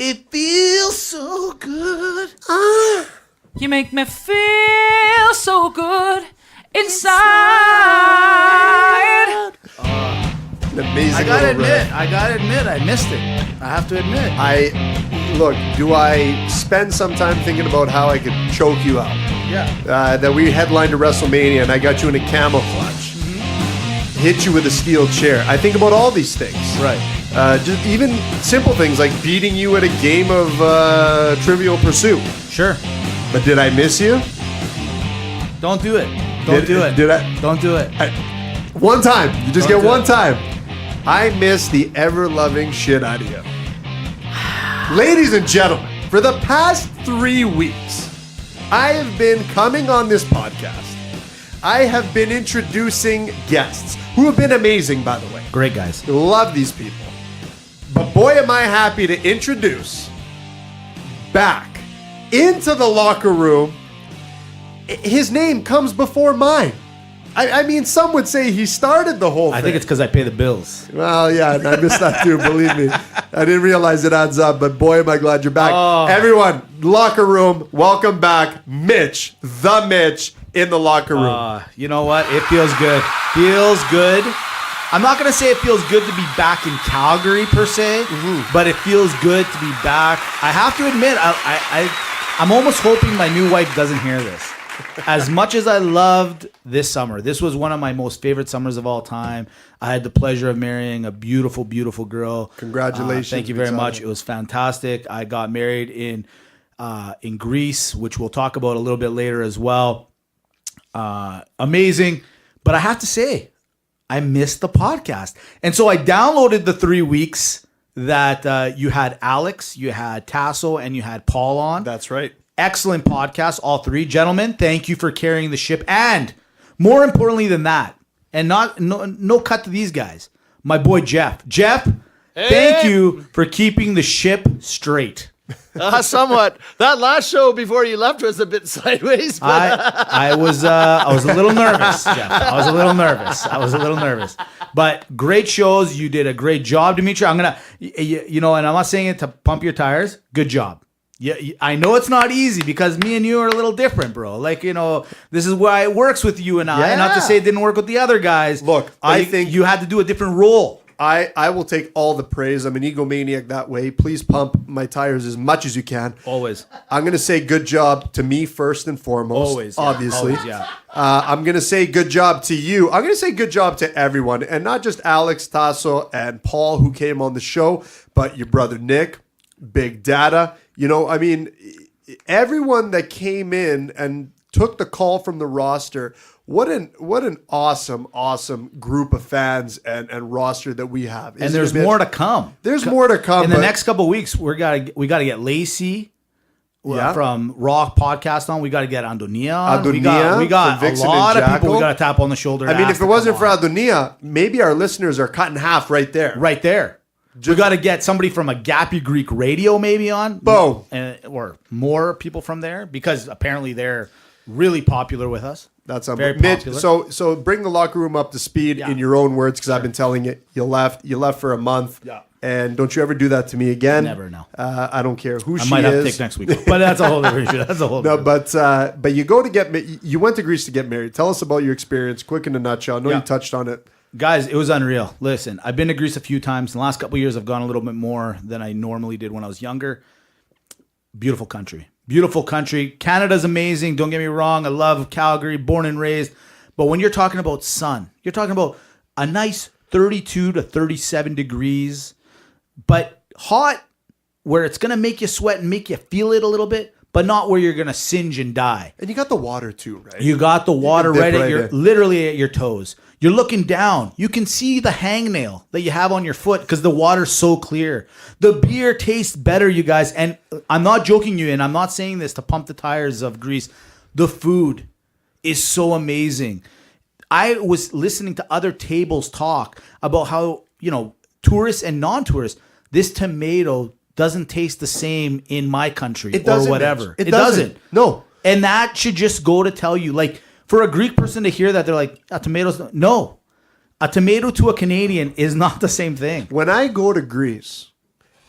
It feels so good. You make me feel so good inside. Amazing. I gotta admit, I missed it. I have to admit. Do I spend some time thinking about how I could choke you out? Yeah. That we headlined to WrestleMania and I got you in a camel clutch. Hit you with a steel chair. I think about all these things. Right. Just even simple things like beating you at a game of Trivial Pursuit. Sure. But did I miss you? Don't do it. Don't do it. Did I? Don't do it. One time. You just Don't get do one it. time. I miss the ever-loving shit out of you. Ladies and gentlemen, for the past 3 weeks, I have been coming on this podcast. I have been introducing guests who have been amazing, by the way. Great guys. Love these people. But boy, am I happy to introduce back into the locker room. His name comes before mine. I mean, some would say he started the whole thing. I think it's because I pay the bills. Well, yeah, and I missed that too, believe me. I didn't realize it adds up, but boy, am I glad you're back. Oh. Everyone, locker room, welcome back, Mitch, the Mitch, in the locker room. You know what? It feels good. Feels good. I'm not going to say it feels good to be back in Calgary, per se, but it feels good to be back. I have to admit, I'm almost hoping my new wife doesn't hear this. As much as I loved this summer, this was one of my most favorite summers of all time. I had the pleasure of marrying a beautiful, beautiful girl. Congratulations. Thank you very much. It was fantastic. I got married in Greece, which we'll talk about a little bit later as well. Amazing. But I have to say, I missed the podcast. And so I downloaded the 3 weeks that you had Alex, you had Tasso, and you had Paul on. That's right. Excellent podcast, all three. Gentlemen, thank you for carrying the ship. And more importantly than that, and no cut to these guys, my boy Jeff. Jeff, thank you for keeping the ship straight. Somewhat. That last show before you left was a bit sideways. But I was a little nervous, Jeff. I was a little nervous. But great shows. You did a great job, Dimitri. I'm gonna, and I'm not saying it to pump your tires. Good job. Yeah, I know it's not easy because me and you are a little different, bro. Like, this is why it works with you and I. Yeah. Not to say it didn't work with the other guys. Look, I think you had to do a different role. I will take all the praise. I'm an egomaniac that way. Please pump my tires as much as you can. Always. I'm going to say good job to me first and foremost. Always. Obviously. Always, yeah. I'm going to say good job to you. I'm going to say good job to everyone. And not just Alex, Tasso, and Paul who came on the show, but your brother Nick, Big Data. Everyone that came in and took the call from the roster. What an awesome group of fans and roster that we have. And there's more to come. There's more to come. In the next couple of weeks, we got to get Lacey from Raw Podcast on. We got to get Andonia on. We got a lot of people we got to tap on the shoulder. I mean, if it wasn't for Andonia, maybe our listeners are cut in half right there. Right there. We got to get somebody from a Gappy Greek Radio maybe on. Boom. Or more people from there because apparently they're really popular with us. That's very popular. popular. So bring the locker room up to speed in your own words because I've been telling it. You left for a month. Yeah. And don't you ever do that to me again. Never, no. I don't care who she is. I might have to take next week. But that's a whole different issue. No, but you go to you went to Greece to get married. Tell us about your experience, quick in a nutshell. I know you touched on it. Guys, it was unreal. Listen, I've been to Greece a few times. In the last couple of years, I've gone a little bit more than I normally did when I was younger. Beautiful country. Beautiful country. Canada's amazing. Don't get me wrong. I love Calgary, born and raised. But when you're talking about sun, you're talking about a nice 32 to 37 degrees, but hot where it's going to make you sweat and make you feel it a little bit, but not where you're going to singe and die. And you got the water too, right? You got the water right at in. literally at your toes. You're looking down. You can see the hangnail that you have on your foot because the water's so clear. The beer tastes better, you guys. And I'm not joking you, and I'm not saying this to pump the tires of Greece. The food is so amazing. I was listening to other tables talk about how, tourists and non-tourists, this tomato doesn't taste the same in my country or whatever. It doesn't. No. And that should just go to tell you, for a Greek person to hear that, they're like, tomatoes. No. A tomato to a Canadian is not the same thing. When I go to Greece,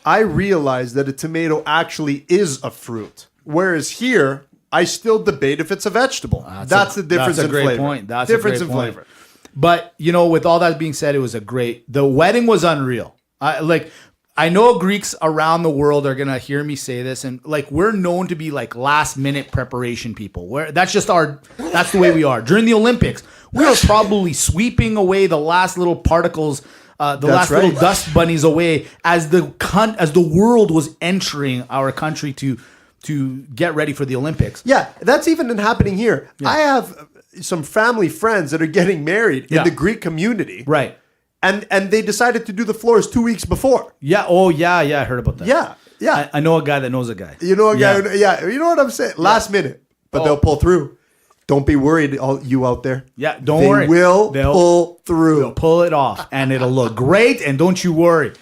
I realized that a tomato actually is a fruit. Whereas here, I still debate if it's a vegetable. That's the difference in flavor. Point. That's difference a great in point. flavor. But, with all that being said, it was the wedding was unreal. I know Greeks around the world are going to hear me say this, and we're known to be last minute preparation people. That's the way we are. During the Olympics, we were probably sweeping away the last little particles, little dust bunnies away as the world was entering our country to get ready for the Olympics. Yeah, that's even happening here. Yeah. I have some family friends that are getting married in the Greek community. Right. And they decided to do the floors 2 weeks before. Yeah. Oh, yeah. I heard about that. Yeah. Yeah. I know a guy that knows a guy. You know a guy. You know what I'm saying? Last minute. But they'll pull through. Don't be worried, all you out there. Yeah, don't worry. They'll pull through. They'll pull it off. And it'll look great. And don't you worry.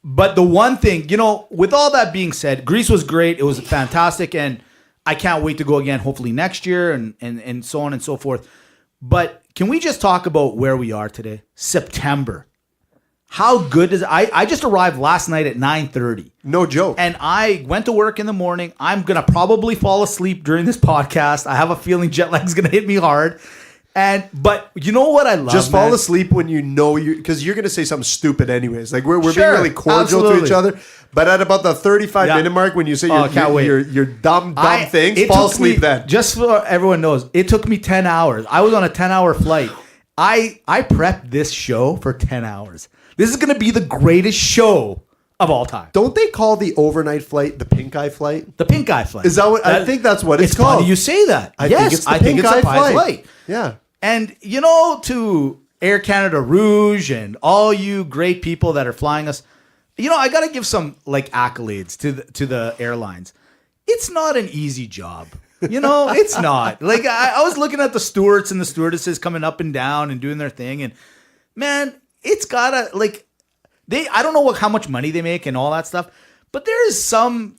But the one thing, with all that being said, Greece was great. It was fantastic. And I can't wait to go again, hopefully next year and so on and so forth. But can we just talk about where we are today? September. How good is I just arrived last night at 9:30. No joke. And I went to work in the morning. I'm going to probably fall asleep during this podcast. I have a feeling jet lag is going to hit me hard. But you know what I love? Just fall asleep when because you're going to say something stupid anyways. We're being really cordial to each other. But at about the 35-minute mark, when you say your dumb things, fall asleep then. Just so everyone knows, it took me 10 hours. I was on a 10-hour flight. I prepped this show for 10 hours. This is going to be the greatest show of all time. Don't they call the overnight flight the pink eye flight? The pink eye flight. Is that what? I think that's what it's called. Funny you say that. I think it's the pink eye flight. Yeah. And, to Air Canada Rouge and all you great people that are flying us, I got to give some accolades to the airlines. It's not an easy job. It's not. I was looking at the stewards and the stewardesses coming up and down and doing their thing. And, man, it's got to, I don't know how much money they make and all that stuff. But there is some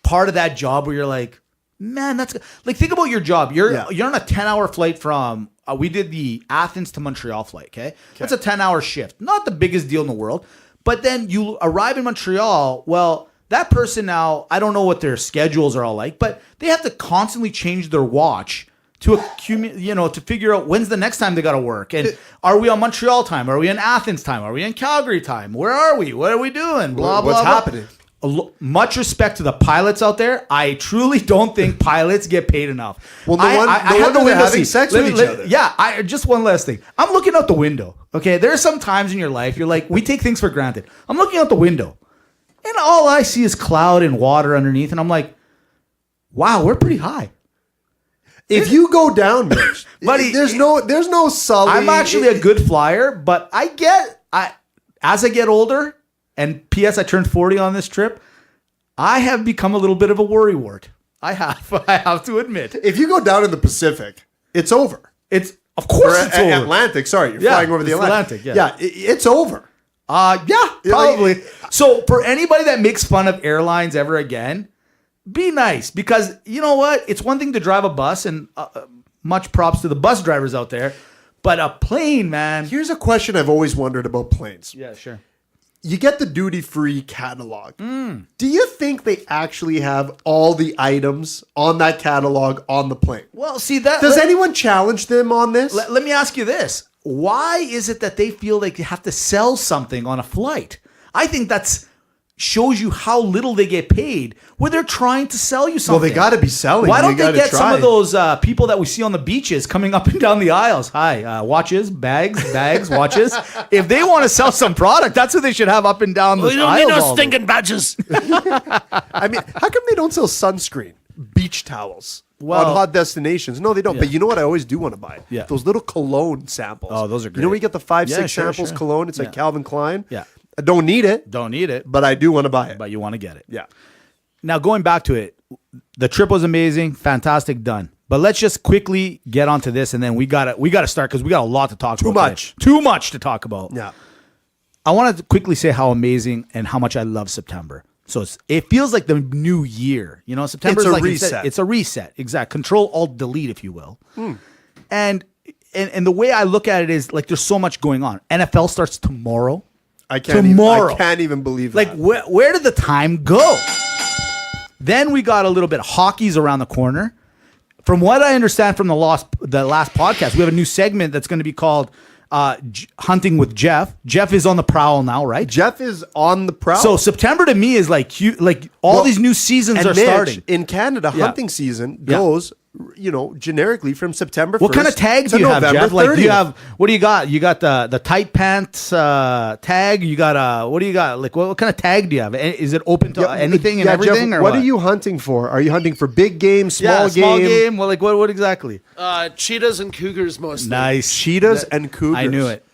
part of that job where you're like, man, that's think about your job. You're on a 10-hour flight from we did the Athens to Montreal flight, okay? That's a 10-hour shift. Not the biggest deal in the world. But then you arrive in Montreal, well, that person now, I don't know what their schedules are all like, but they have to constantly change their watch to to figure out when's the next time they got to work. And are we on Montreal time? Are we in Athens time? Are we in Calgary time? Where are we? What are we doing? Blah, blah, What's blah. happening? Much respect to the pilots out there. I truly don't think pilots get paid enough. Well, I had the window having sex with each other. Yeah, just one last thing. I'm looking out the window. Okay, there are some times in your life you're like, we take things for granted. I'm looking out the window, and all I see is cloud and water underneath, and I'm like, wow, we're pretty high. If you go down, Mitch, buddy, there's no sully. I'm actually a good flyer, but as I get older. And P.S. I turned 40 on this trip. I have become a little bit of a worrywart. I have to admit. If you go down in the Pacific, it's over. Of course it's over. Atlantic. Sorry, you're flying over the Atlantic. Yeah, it's over. Yeah, probably. So for anybody that makes fun of airlines ever again, be nice, because you know what? It's one thing to drive a bus, and much props to the bus drivers out there, but a plane, man. Here's a question I've always wondered about planes. Yeah, sure. You get the duty-free catalog. Do you think they actually have all the items on that catalog on the plane? Well, see that. Does anyone challenge them on this? Let me ask you this. Why is it that they feel like you have to sell something on a flight? I think that's shows you how little they get paid when they're trying to sell you something. Well, they got to be selling. Why don't they get some of those people that we see on the beaches coming up and down the aisles? Hi, watches, bags, watches. If they want to sell some product, that's what they should have up and down the aisles. We don't need no stinking badges. I mean, how come they don't sell sunscreen, beach towels? On hot destinations. No, they don't. Yeah. But you know what I always do want to buy? Yeah. Those little cologne samples. Oh, those are great. You know where you get the 5-6 samples cologne? It's like Calvin Klein. Yeah. I don't need it. But I do want to buy it. But you want to get it. Yeah. Now, going back to it, the trip was amazing. Fantastic. Done. But let's just quickly get onto this, and then we gotta start, because we got a lot to talk about. Too much to talk about. Yeah. I want to quickly say how amazing and how much I love September. So it feels like the new year. September is like reset. It's a reset. Exact. Control, Alt, Delete, if you will. And the way I look at it is like there's so much going on. NFL starts tomorrow. I can't tomorrow. I can't even believe Like, that. where did the time go? Then we got a little bit of hockey's around the corner. From what I understand from the last podcast, we have a new segment that's going to be called Hunting with Jeff. Jeff is on the prowl now, right? Jeff is on the prowl. So September to me is like all these new seasons are Mitch, starting. in Canada. Yeah. Hunting season goes, generically from September 1st. What kind of tag do you have, November Jeff? Like, do you 30th. have what do you got? You got the tight pants tag. You got what do you got? Like what kind of tag do you have? Is it open to anything and everything? Jeff, or what are you hunting for? Are you hunting for big game, small game? Well, like what exactly? Cheetahs and cougars mostly. Nice Cheetahs and cougars.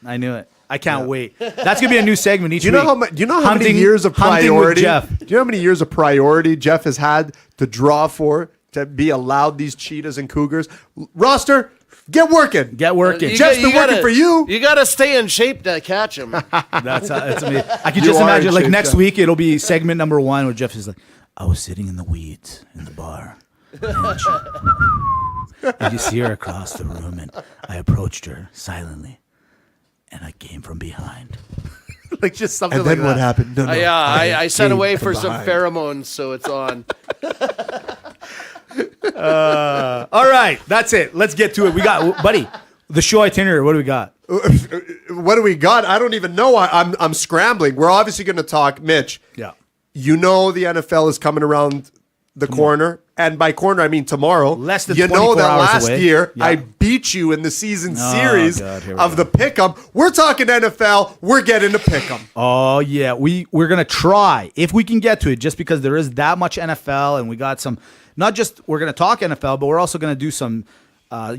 I knew it. I can't wait. That's gonna be a new segment each Do you week. know how many years of Hunting with priority? Jeff. Do you know how many years of priority Jeff has had to draw for to be allowed these cheetahs and cougars? Roster, get working. Get working. Jeff's been working for you. You got to stay in shape to catch him. That's amazing. I can You just are imagine in like shape, next Jeff. week it'll be segment number 1 where Jeff is like, I was sitting in the weeds in the bar. And you see her across the room, and I approached her silently, and I came from behind. Like just something And like then what that. happened? No, I sent came away from for some behind. pheromones, so it's on. All right, that's it. Let's get to it. We got, buddy, the show itinerary. What do we got? What do we got? I don't even know. I'm scrambling. We're obviously going to talk, Mitch. Yeah. You know the NFL is coming around the corner, and by corner I mean tomorrow. Less than you know 24 that hours last away. year Yeah. I beat you in the season series God, here we of go. the pick'em. We're talking NFL. We're getting to pick'em. Oh yeah, we're gonna try if we can get to it, just because there is that much NFL, and we got some. Not just we're gonna talk NFL, but we're also gonna do some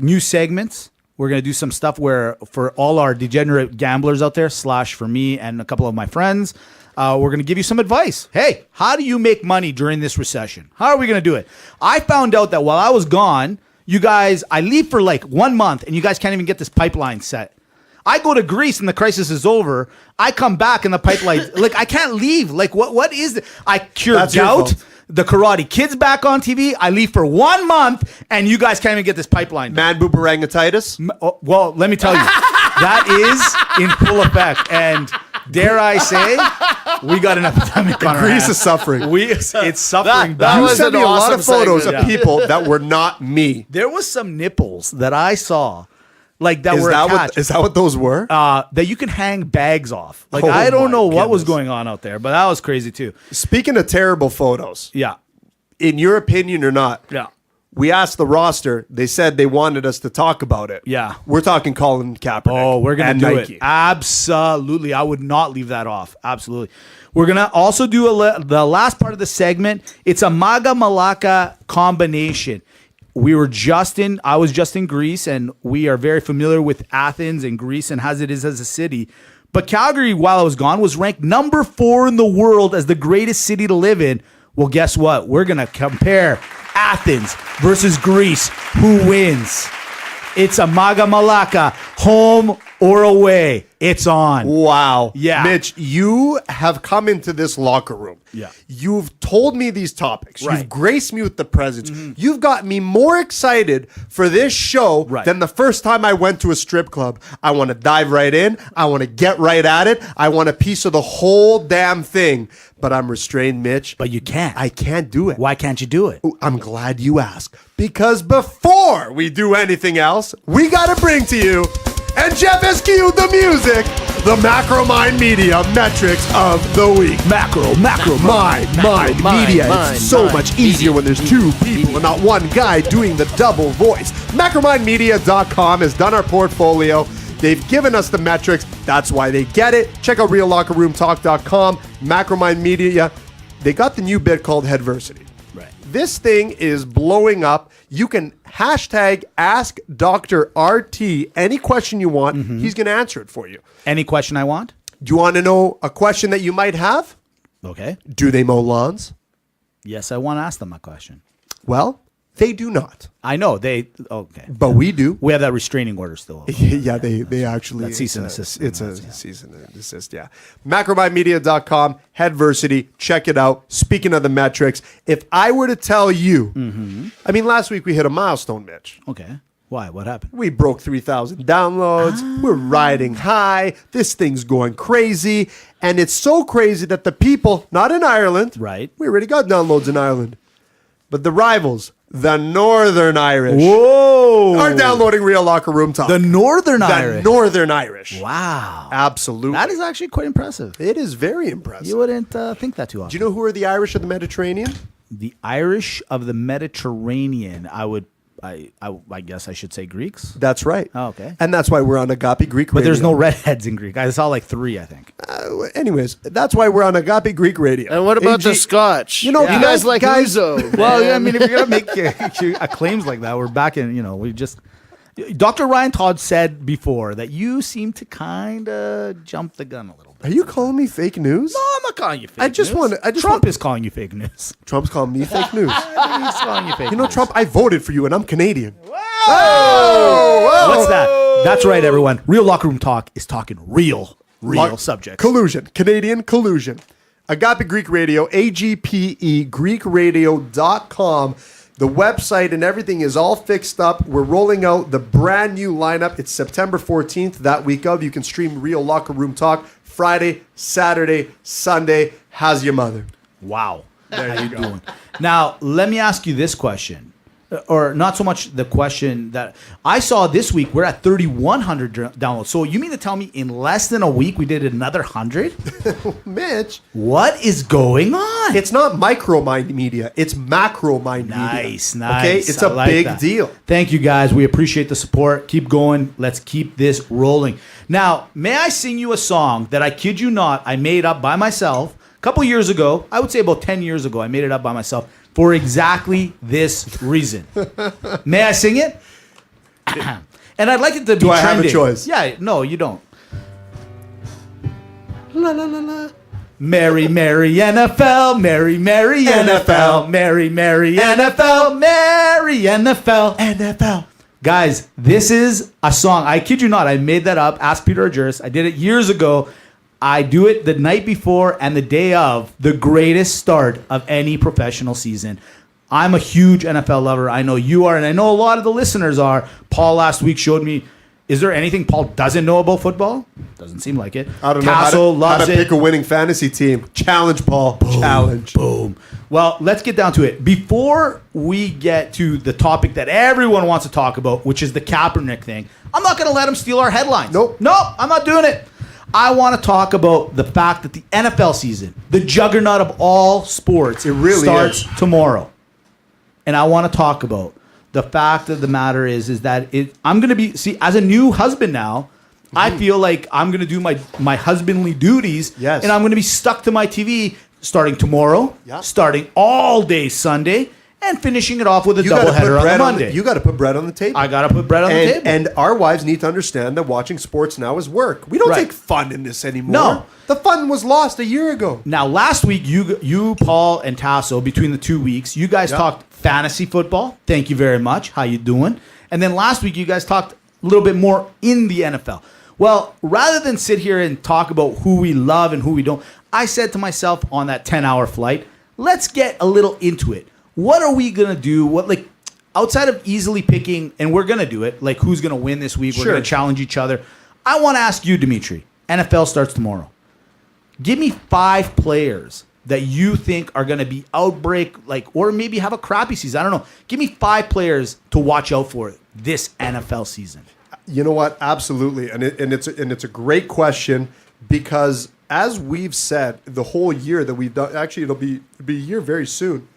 new segments. We're gonna do some stuff where for all our degenerate gamblers out there, / for me and a couple of my friends, we're gonna give you some advice. Hey, how do you make money during this recession? How are we gonna do it? I found out that while I was gone, you guys, I leave for like 1 month, and you guys can't even get this pipeline set. I go to Greece and the crisis is over. I come back and the pipeline, like I can't leave. Like what is it? I cure That's your gout. fault. The Karate Kid's back on TV. I leave for 1 month, and you guys can't even get this pipeline done. Man boob orangutitis. Well, let me tell you, that is in full effect. And dare I say, we got an epidemic on our Greece hands. is suffering. It's suffering That bad. You was sent an me a lot awesome of photos segment. of people that were not me. There was some nipples that I saw, like that Is were that attached. what those were? That you can hang bags off. Like Oh I don't my know what was goodness. going on out there, but that was crazy too. Speaking of terrible photos, Yeah. in your opinion or not, Yeah. we asked the roster. They said they wanted us to talk about it. Yeah. We're talking Colin Kaepernick. Oh, we're gonna and do Nike. it. Absolutely, I would not leave that off. Absolutely, we're gonna also do the last part of the segment. It's a Maga Malaka combination. I was just in Greece, and we are very familiar with Athens and Greece and as it is as a city. But Calgary, while I was gone, was ranked number 4 in the world as the greatest city to live in. Well, guess what? We're gonna compare Athens versus Greece. Who wins? It's a Maga Malaka, home or away. It's on. Wow. Yeah. Mitch, you have come into this locker room. Yeah. You've told me these topics. Right. You've graced me with the presence. You've got me more excited for this show Right. than the first time I went to a strip club. I want to dive right in. I want to get right at it. I want a piece of the whole damn thing. But I'm restrained, Mitch. But you can't. I can't do it. Why can't you do it? I'm glad you asked. Because before we do anything else, we got to bring to you, and Jeff has cued the music, the Macromind Media metrics of the week. Macro. Mind Media. It's so much easier when there's two people and not one guy doing the double voice. Macromindmedia.com has done our portfolio. They've given us the metrics. That's why they get it. Check out reallockerroomtalk.com. Macromind Media. They got the new bit called Headversity. Right. This thing is blowing up. You can hashtag Ask Dr. RT any question you want. He's going to answer it for you. Any question I want? Do you want to know a question that you might have? Okay. Do they mow lawns? Yes, I want to ask them a question. Well, they do not, I know okay. but we do. We have that restraining order still. Yeah, they actually. That cease and it's a- desist. It's a cease and desist, yeah. Macromindmedia.com, Headversity, check it out. Speaking of the metrics, if I were to tell you, I mean, last week we hit a milestone, Mitch. Okay. Why? What happened? We broke 3,000 downloads. We're riding high. This thing's going crazy. And it's so crazy that the people, not in Ireland. Right. We already got downloads in Ireland. But the rivals, the Northern Irish, Whoa! are downloading Real Locker Room Talk. The Northern Irish. Northern Irish. Wow. Absolutely. That is actually quite impressive. It is very impressive. You wouldn't think that too often. Do you know who are the Irish of the Mediterranean? The Irish of the Mediterranean, I guess I should say Greeks. That's right. Oh, okay. And that's why we're on Agape Greek But Radio. there's no redheads in Greek. I saw like 3, I think. Anyways, that's why we're on Agape Greek Radio. And what about AG the Scotch? You know, you guys like guys- Uzo. Well, yeah, I mean, if you're going to make claims like that, we're back in, we just... Dr. Ryan Todd said before that you seem to kind of jump the gun a little bit. Are you calling me fake news? No, I'm not calling you fake I just news. want. Trump is calling you fake news. Trump's calling me fake news. I think he's calling you fake You know, news. Trump, I voted for you, and I'm Canadian. What's that? That's right, everyone. Real Locker Room Talk is talking real subjects. Collusion. Canadian collusion. Agape Greek Radio, AGPE, GreekRadio.com. The website and everything is all fixed up. We're rolling out the brand new lineup. It's September 14th, that week of. You can stream Real Locker Room Talk Friday, Saturday, Sunday. How's your mother? Wow. There you go. Now, let me ask you this question. Or not so much the question that I saw this week. We're at 3,100 downloads. So you mean to tell me in less than a week we did another 100? Mitch. What is going on? It's not micro mind media. It's macro mind media. Nice. Okay? It's I a like big that. deal. Thank you, guys. We appreciate the support. Keep going. Let's keep this rolling. Now, may I sing you a song that I kid you not, I made up by myself a couple years ago. I would say about 10 years ago. I made it up by myself for exactly this reason. May I sing it? And I'd like it to be Do I trending. have a choice? Yeah, no, you don't. La, la, la, la. Merry, merry NFL, merry, merry NFL, merry, merry NFL, merry NFL, NFL. Guys, this is a song. I kid you not. I made that up. Ask Peter Ajuris. I did it years ago. I do it the night before and the day of the greatest start of any professional season. I'm a huge NFL lover. I know you are, and I know a lot of the listeners are. Paul last week showed me. Is there anything Paul doesn't know about football? Doesn't seem like it. I don't Castle know how to loves pick it. a winning fantasy team. Challenge, Paul. Challenge. Boom. Well, let's get down to it. Before we get to the topic that everyone wants to talk about, which is the Kaepernick thing, I'm not going to let him steal our headlines. Nope, I'm not doing it. I want to talk about the fact that the NFL season, the juggernaut of all sports, It really starts is. tomorrow. And I want to talk about the fact of the matter is that I'm going to be, as a new husband now, I feel like I'm going to do my husbandly duties. Yes. And I'm going to be stuck to my TV starting tomorrow, Yeah. starting all day Sunday, and finishing it off with a You gotta put doubleheader on bread the Monday. You got to put bread on the table. I got to put bread on the table. And our wives need to understand that watching sports now is work. We don't Right. take fun in this anymore. No. The fun was lost a year ago. Now, last week, you, Paul, and Tasso, between the 2 weeks, you guys Yep. talked fantasy football. Thank you very much. How you doing? And then last week, you guys talked a little bit more in the NFL. Well, rather than sit here and talk about who we love and who we don't, I said to myself on that 10-hour flight, let's get a little into it. What are we going to do? Outside of easily picking, and we're going to do it, like who's going to win this week, we're Sure. going to challenge each other. I want to ask you, Dimitri, NFL starts tomorrow. Give me 5 players that you think are going to be outbreak, or maybe have a crappy season. I don't know. Give me 5 players to watch out for this NFL season. You know what? Absolutely, and it's a great question because as we've said the whole year that we've done. Actually, it'll be a year very soon.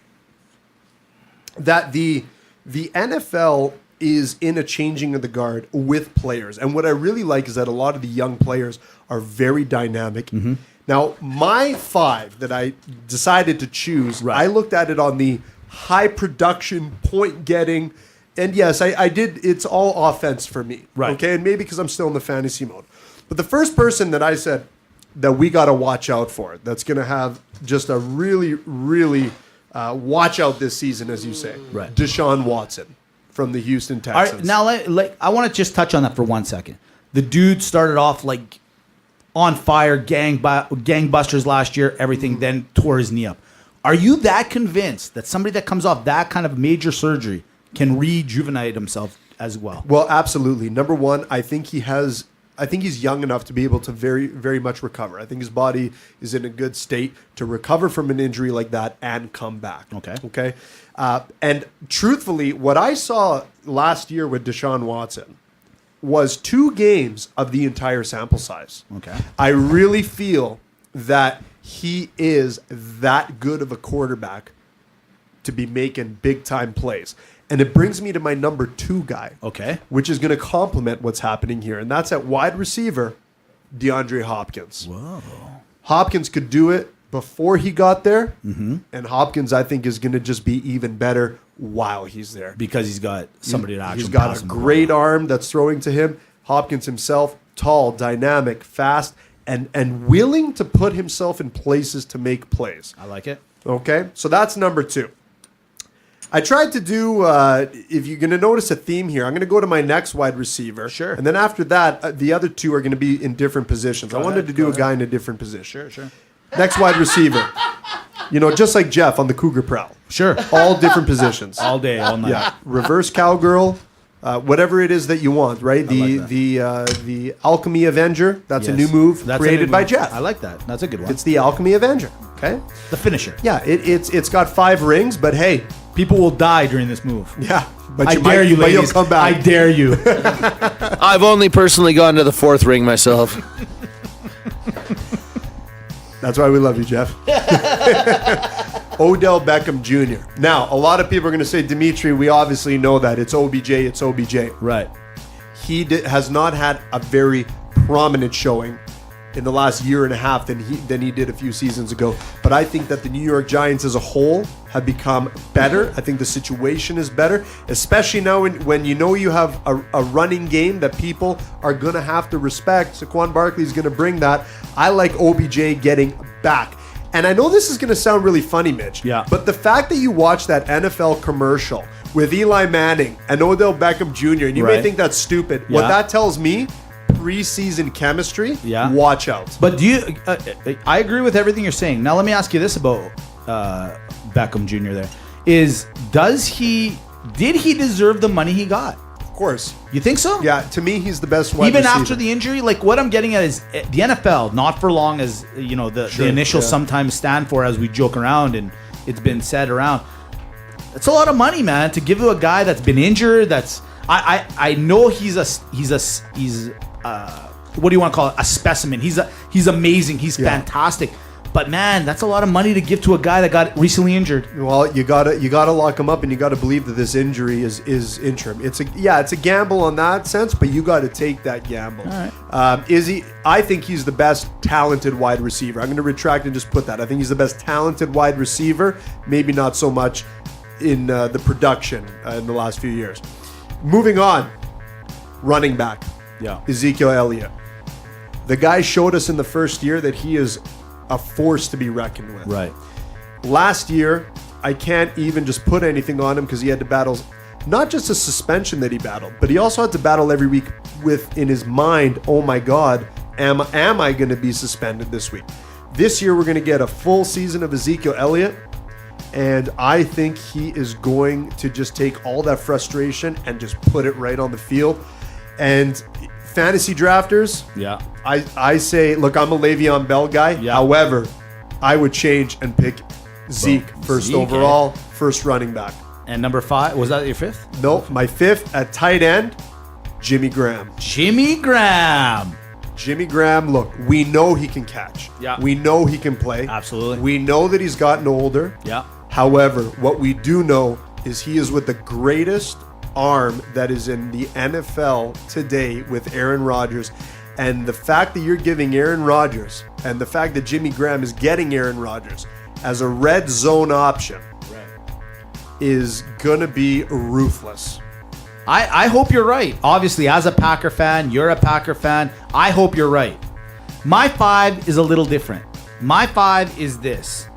That the NFL is in a changing of the guard with players, and what I really like is that a lot of the young players are very dynamic. Mm-hmm. Now, my 5 that I decided to choose, Right. I looked at it on the high production, point getting. And yes, I did. It's all offense for me. Right. Okay. And maybe because I'm still in the fantasy mode. But the first person that I said that we got to watch out for, that's going to have just a really, really watch out this season, as you say. Right. Deshaun Watson from the Houston All Texans. right, now, I want to just touch on that for 1 second. The dude started off on fire, gangbusters last year, everything, then tore his knee up. Are you that convinced that somebody that comes off that kind of major surgery can rejuvenate himself as well. Well, absolutely. Number one, I think he's young enough to be able to very, very much recover. I think his body is in a good state to recover from an injury like that and come back. Okay. And truthfully, what I saw last year with Deshaun Watson was 2 games of the entire sample size. Okay. I really feel that he is that good of a quarterback to be making big time plays. And it brings me to my number 2 guy. Okay. Which is going to complement what's happening here. And that's at wide receiver, DeAndre Hopkins. Whoa. Hopkins could do it before he got there. Mm-hmm. And Hopkins, I think, is going to just be even better while he's there. Because he's got somebody to actually He's got pass a him great the ball. arm that's throwing to him. Hopkins himself, tall, dynamic, fast, and willing to put himself in places to make plays. I like it. Okay, so that's number 2. I tried to do, if you're going to notice a theme here, I'm going to go to my next wide receiver. Sure. And then after that, the other 2 are going to be in different positions. I wanted to do a guy in a different position. Sure. Next wide receiver. Just like Jeff on the Cougar Prowl. Sure. All different positions. All day, all night. Yeah, reverse cowgirl, whatever it is that you want, right? like The Alchemy Avenger. That's a Yes. new move That's a created new by move. Jeff. I like that. That's a good one. It's the Alchemy Avenger. Okay. the finisher. Yeah, it's got 5 rings, but hey, People will die during this move. yeah. But I you dare you, but ladies. you'll come back. I dare you. I've only personally gone to the 4th ring myself. That's why we love you, Jeff. Odell Beckham Jr. Now, a lot of people are going to say, Dimitri, we obviously know that. It's OBJ, it's OBJ. Right. He has not had a very prominent showing in the last year and a half than he did a few seasons ago. But I think that the New York Giants as a whole have become better. I think the situation is better, especially now when you have a running game that people are going to have to respect. Saquon Barkley is going to bring that. I like OBJ getting back. And I know this is going to sound really funny, Mitch. Yeah. But the fact that you watch that NFL commercial with Eli Manning and Odell Beckham Jr., and you may Right. think that's stupid. Yeah. What that tells me, preseason chemistry, Yeah. watch out. But do you? I agree with everything you're saying. Now let me ask you this about Beckham Jr. Did he deserve the money he got? Of course. You think so? Yeah, to me, he's the best wide Even receiver. after the injury, like what I'm getting at is the NFL, not for long as the initial sometimes stand for, as we joke around and it's been said around. It's a lot of money, man, to give to a guy that's been injured. That's I know he's what do you want to call it? A specimen. He's amazing. He's fantastic. But man, that's a lot of money to give to a guy that got recently injured. Well, you gotta lock him up, and you gotta believe that this injury is interim. It's a gamble on that sense, but you got to take that gamble. All right. I think he's the best talented wide receiver. I'm going to retract and just put that. I think he's the best talented wide receiver. Maybe not so much in the production in the last few years. Moving on, running back. Yeah. Ezekiel Elliott. The guy showed us in the first year that he is a force to be reckoned with. Right. Last year, I can't even just put anything on him because he had to battle not just a suspension that he battled, but he also had to battle every week with in his mind, oh my God, am I going to be suspended this week? This year, we're going to get a full season of Ezekiel Elliott, and I think he is going to just take all that frustration and just put it right on the field. And fantasy drafters, Yeah. I say, look, I'm a Le'Veon Bell guy. Yeah. However, I would change and pick Zeke first Zeke, overall, first running back. And number 5, was that your 5th? No, my 5th at tight end, Jimmy Graham. Jimmy Graham. Jimmy Graham, look, we know he can catch. Yeah. We know he can play. Absolutely. We know that he's gotten older. Yeah. However, what we do know is he is with the greatest arm that is in the NFL today with Aaron Rodgers. And the fact that you're giving Aaron Rodgers and the fact that Jimmy Graham is getting Aaron Rodgers as a red zone option is going to be ruthless. I hope you're right. Obviously, as a Packer fan, you're a Packer fan. I hope you're right. My 5 is a little different. My 5 is this.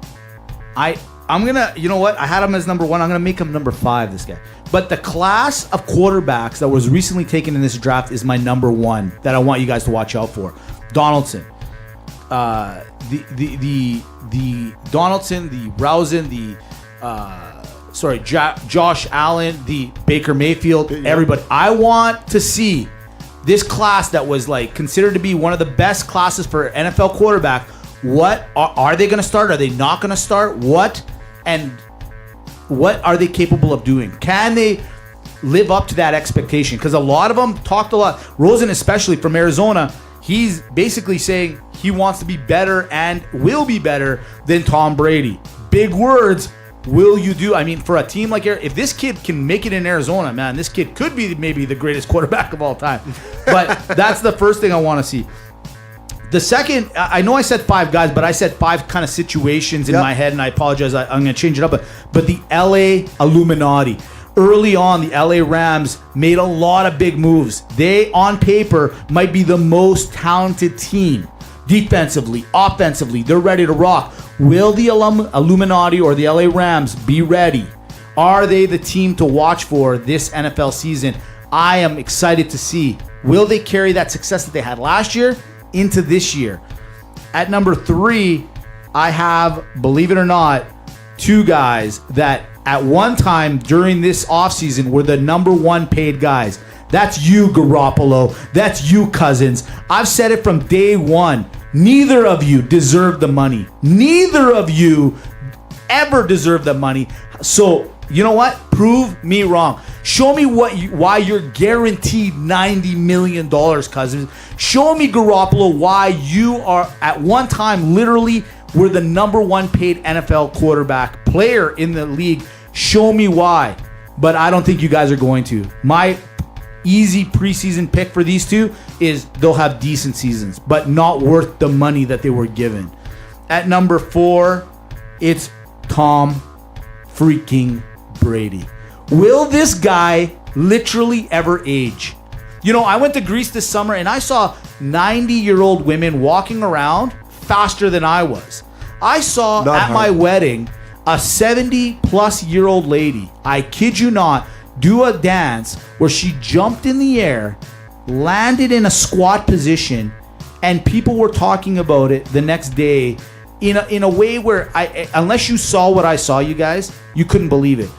I'm going to, you know what? I had him as number 1. I'm going to make him number 5, this guy. But the class of quarterbacks that was recently taken in this draft is my number 1 that I want you guys to watch out for. Donaldson. The Donaldson, the Rosen, the Josh Allen, the Baker Mayfield, everybody. I want to see this class that was like considered to be one of the best classes for NFL quarterback. What are they going to start? Are they not going to start? What are they capable of doing? Can they live up to that expectation? Because a lot of them talked a lot. Rosen, especially from Arizona, he's basically saying he wants to be better and will be better than Tom Brady. Big words. Will you do? I mean, for a team like if this kid can make it in Arizona, man, this kid could be maybe the greatest quarterback of all time. But that's the first thing I want to see. The second, I know I said 5 guys, but I said 5 kind of situations in my head, and I apologize. I'm going to change it up. But the LA Illuminati. Early on, the LA Rams made a lot of big moves. They, on paper, might be the most talented team. Defensively, offensively, they're ready to rock. Will the Illuminati or the LA Rams be ready? Are they the team to watch for this NFL season? I am excited to see. Will they carry that success that they had last year into this year? At number 3, I have, believe it or not, 2 guys that at one time during this offseason were the number 1 paid guys. That's you, Garoppolo. That's you, Cousins. I've said it from day one. Neither of you deserve the money. Neither of you ever deserve the money. So, you know what? Prove me wrong. Show me why you're guaranteed $90 million, Cousins. Show me, Garoppolo, why you are at one time literally were the number 1 paid NFL quarterback player in the league. Show me why. But I don't think you guys are going to. My easy preseason pick for these 2 is they'll have decent seasons, but not worth the money that they were given. At number 4, it's Tom freaking Brady. Will this guy literally ever age? You know, I went to Greece this summer and I saw 90-year-old women walking around faster than I was. I saw my wedding a 70-plus-year-old lady, I kid you not, do a dance where she jumped in the air, landed in a squat position, and people were talking about it the next day in a way where unless you saw what I saw, you guys, you couldn't believe it.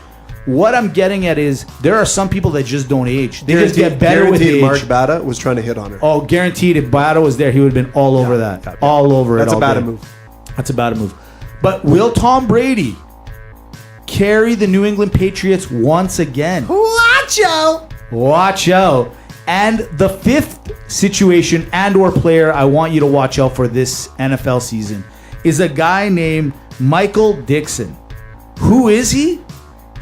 What I'm getting at is there are some people that just don't age. They just get better with age. Mark Bada was trying to hit on her. Oh, guaranteed. If Bada was there, he would have been all over that. Yeah. All over it. That's a bad move. That's a bad move. But will Tom Brady carry the New England Patriots once again? Watch out! Watch out. And the 5th situation and or player I want you to watch out for this NFL season is a guy named Michael Dixon. Who is he?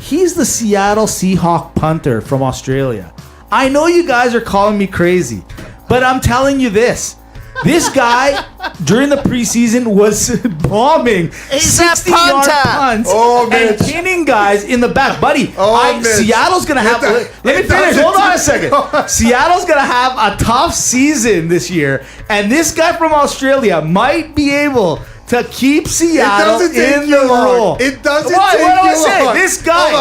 He's the Seattle Seahawks punter from Australia. I know you guys are calling me crazy, but I'm telling you this. This guy, during the preseason, was bombing 60-yard punts and pinning guys in the back. Buddy, Seattle's going to have... Let me finish. Hold on a second. Seattle's going to have a tough season this year, and this guy from Australia might be able to keep Seattle in the role. It doesn't take you long. What do I say? This guy.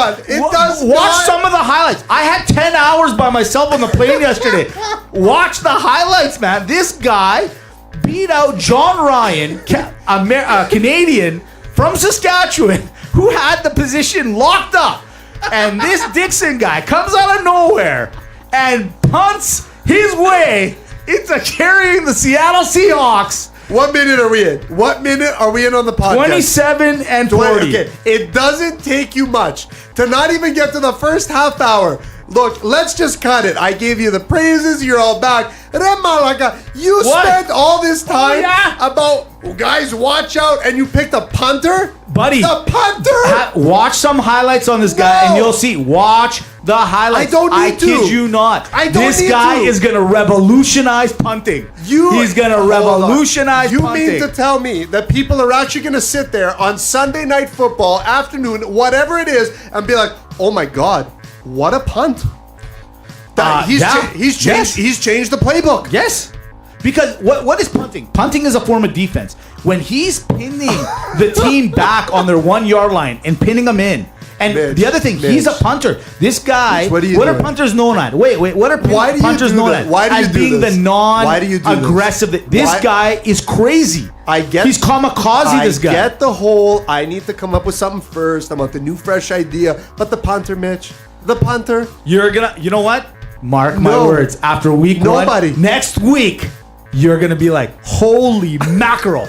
Watch some of the highlights. I had 10 hours by myself on the plane yesterday. Watch the highlights, man. This guy beat out John Ryan, a Canadian from Saskatchewan, who had the position locked up. And this Dixon guy comes out of nowhere and punts his way into carrying the Seattle Seahawks. What minute are we in? What minute are we in on the podcast? 27 and 40. Okay, it doesn't take you much to not even get to the first half hour. Look, let's just cut it. I gave you the praises. You're all back. And then Malaka, you spent all this time about, guys, watch out, and you picked a punter? Buddy. The punter? Watch some highlights on this guy, and you'll see. Watch the highlights. I don't need to. I kid you not. This guy is going to revolutionize punting. He's going to revolutionize punting. You mean to tell me that people are actually going to sit there on Sunday Night Football afternoon, whatever it is, and be like, oh my God, what a punt. He's changed the playbook. Yes. Because what is punting? Punting is a form of defense. When he's pinning the team back on their 1 yard line and pinning them in, And Mitch, the other thing, he's a punter. This guy, Mitch, what are are punters known at? Wait, what are Why do you punters do known that? at? Why do you as do being this? the Why do you do this? non-aggressive. This Why- guy is crazy. He's kamikaze, this guy. I get the whole, I need to come up with something first. I want the new, fresh idea. But the punter, Mitch, the punter. You know what? Mark my No. words. After week Nobody. one, next week, you're going to be like, holy mackerel.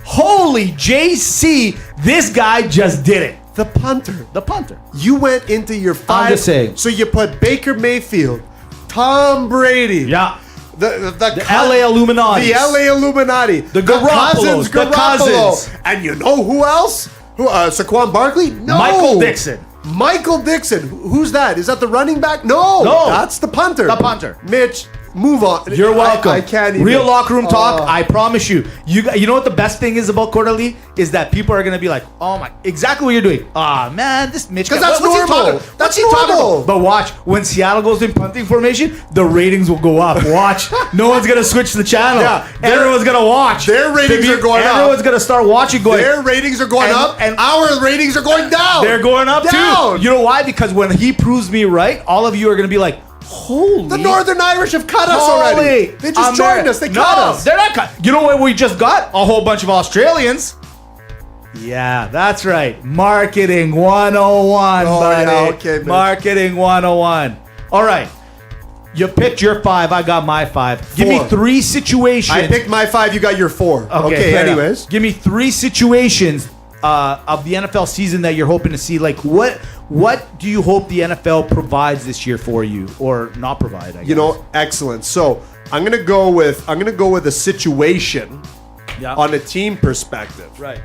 Holy JC, this guy just did it. The punter. The punter. You went into your 5. just saying. So you put Baker Mayfield, Tom Brady. Yeah. The LA Illuminati. The LA Illuminati. The Garoppolos, the Cousins. And you know who else? Saquon Barkley? No. Michael Dixon. Michael Dixon. Who's that? Is that the running back? No. That's the punter. The punter. Mitch, move on. You're welcome. I can't even. Real locker room talk. I promise you. You know what the best thing is about Quarterly is that people are gonna be like, oh my, exactly what you're doing. Ah man, this Mitch. Because that's what's he normal. talking- That's What's he talking normal. about? But watch, when Seattle goes in punting formation, the ratings will go up. Watch, no one's gonna switch the channel. Yeah, everyone's gonna watch. Their ratings are going up. Everyone's gonna start watching. Going. Their ratings are going And- up, and- our ratings are going down. They're going up Down. too. You know why? Because when he proves me right, all of you are gonna be like, holy. The Northern Irish have cut us already. They just joined us. They cut us. They're not cut. You know what we just got? A whole bunch of Australians. Yeah, that's right. Marketing 101, buddy. yeah, okay, Mitch. Marketing 101. All right. You picked your 5. I got my 5. Give me 4. 3 situations. I picked my 5. You got your 4. Okay, fair enough. anyways. Give me 3 situations of the NFL season that you're hoping to see. Like, what do you hope the NFL provides this year for you, or not provide? I guess. You know, excellent. So I'm gonna go with a situation Yeah. on a team perspective. Right.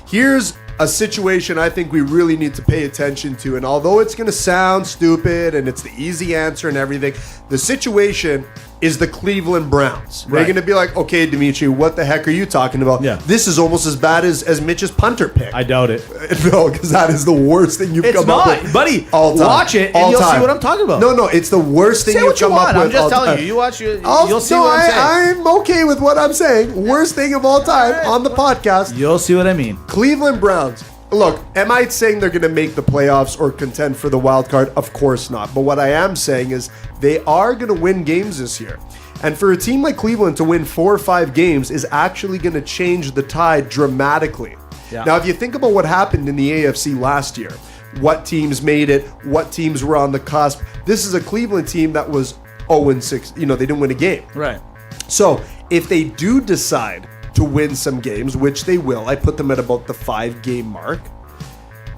Here's a situation I think we really need to pay attention to. And although it's gonna sound stupid and it's the easy answer and everything, the situation is the Cleveland Browns. They're Right. gonna be like, okay, Dimitri, what the heck are you talking about? Yeah. This is almost as bad as Mitch's punter pick. I doubt it. No, because that is the worst thing you've It's come up not, with. buddy. All time. Watch it, and All you'll see time. what I'm talking about. No, it's the worst thing Say you've what you come up want. with. I'm just all telling time. you. You watch it. I'll- You'll see no, what I'm saying. I'm okay with what I'm saying. Worst thing of all time on the podcast. You'll see what I mean. Cleveland Browns. Look, am I saying they're going to make the playoffs or contend for the wild card? Of course not. But what I am saying is they are going to win games this year. And for a team like Cleveland to win 4 or 5 games is actually going to change the tide dramatically. Yeah. Now, if you think about what happened in the AFC last year, what teams made it, what teams were on the cusp, this is a Cleveland team that was 0-6. You know, they didn't win a game. Right. So if they do decide to win some games, which they will, I put them at about the 5-game mark,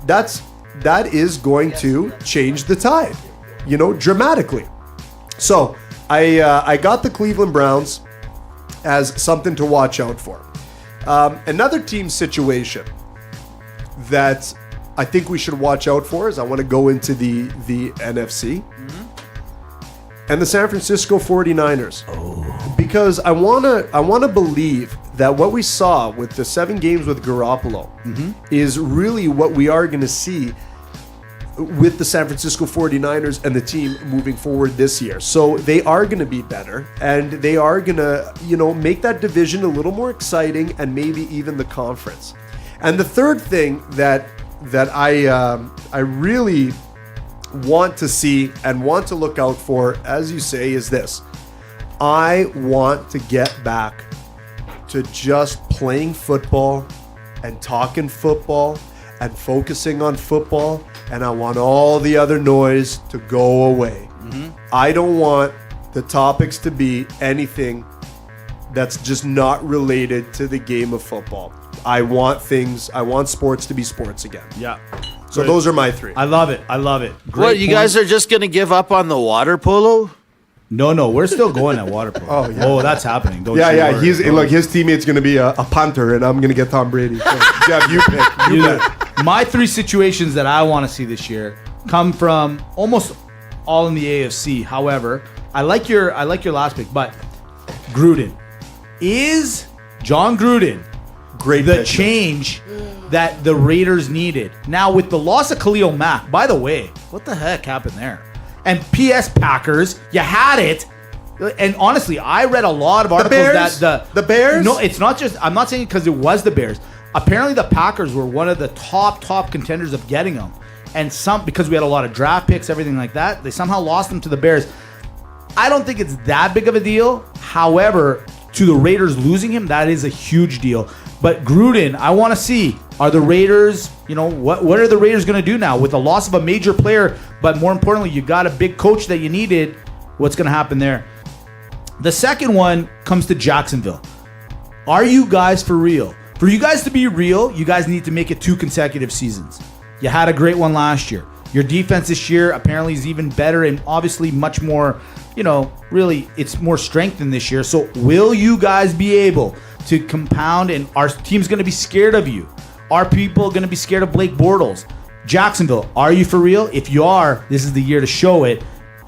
that is going to change the tide, you know, dramatically. So I got the Cleveland Browns as something to watch out for. Another team situation that I think we should watch out for is I want to go into the NFC and the San Francisco 49ers. Because I want to believe that what we saw with the 7 games with Garoppolo is really what we are going to see with the San Francisco 49ers and the team moving forward this year. So they are going to be better, and they are going to, you know, make that division a little more exciting, and maybe even the conference. And the third thing that I really want to see and want to look out for, as you say, is this. I want to get back to just playing football and talking football and focusing on football, and I want all the other noise to go away. I don't want the topics to be anything that's just not related to the game of football. I want sports to be sports again. Yeah. So those are my 3. I love it. I love it. Great What, you point. guys are just going to give up on the water polo? No, we're still going at water polo. Oh, yeah. Oh, that's happening. Don't Yeah, you yeah. worry. Look, his teammate's going to be a punter, and I'm going to get Tom Brady. So, Jeff, you pick. You pick. My 3 situations that I want to see this year come from almost all in the AFC. However, I like your last pick, but Gruden. Is John Gruden Great the pick. change that the Raiders needed? Now, with the loss of Khalil Mack, by the way, what the heck happened there? And PS Packers, you had it. And honestly, I read a lot of articles Bears? that The Bears? No, it's not just. I'm not saying because it was the Bears. Apparently, the Packers were one of the top contenders of getting them. and because we had a lot of draft picks, everything like that, they somehow lost them to the Bears. I don't think it's that big of a deal. However, to the Raiders losing him, that is a huge deal. But Gruden, I want to see, are the Raiders, what are the Raiders going to do now with the loss of a major player, but more importantly, you got a big coach that you needed. What's going to happen there? The second one comes to Jacksonville. Are you guys for real? For you guys to be real, you guys need to make it 2 consecutive seasons. You had a great one last year. Your defense this year apparently is even better and obviously much more, really it's more strengthened this year. So will you guys be able to compound, and our team's going to be scared of you? Are people going to be scared of Blake Bortles? Jacksonville, are you for real? If you are, this is the year to show it.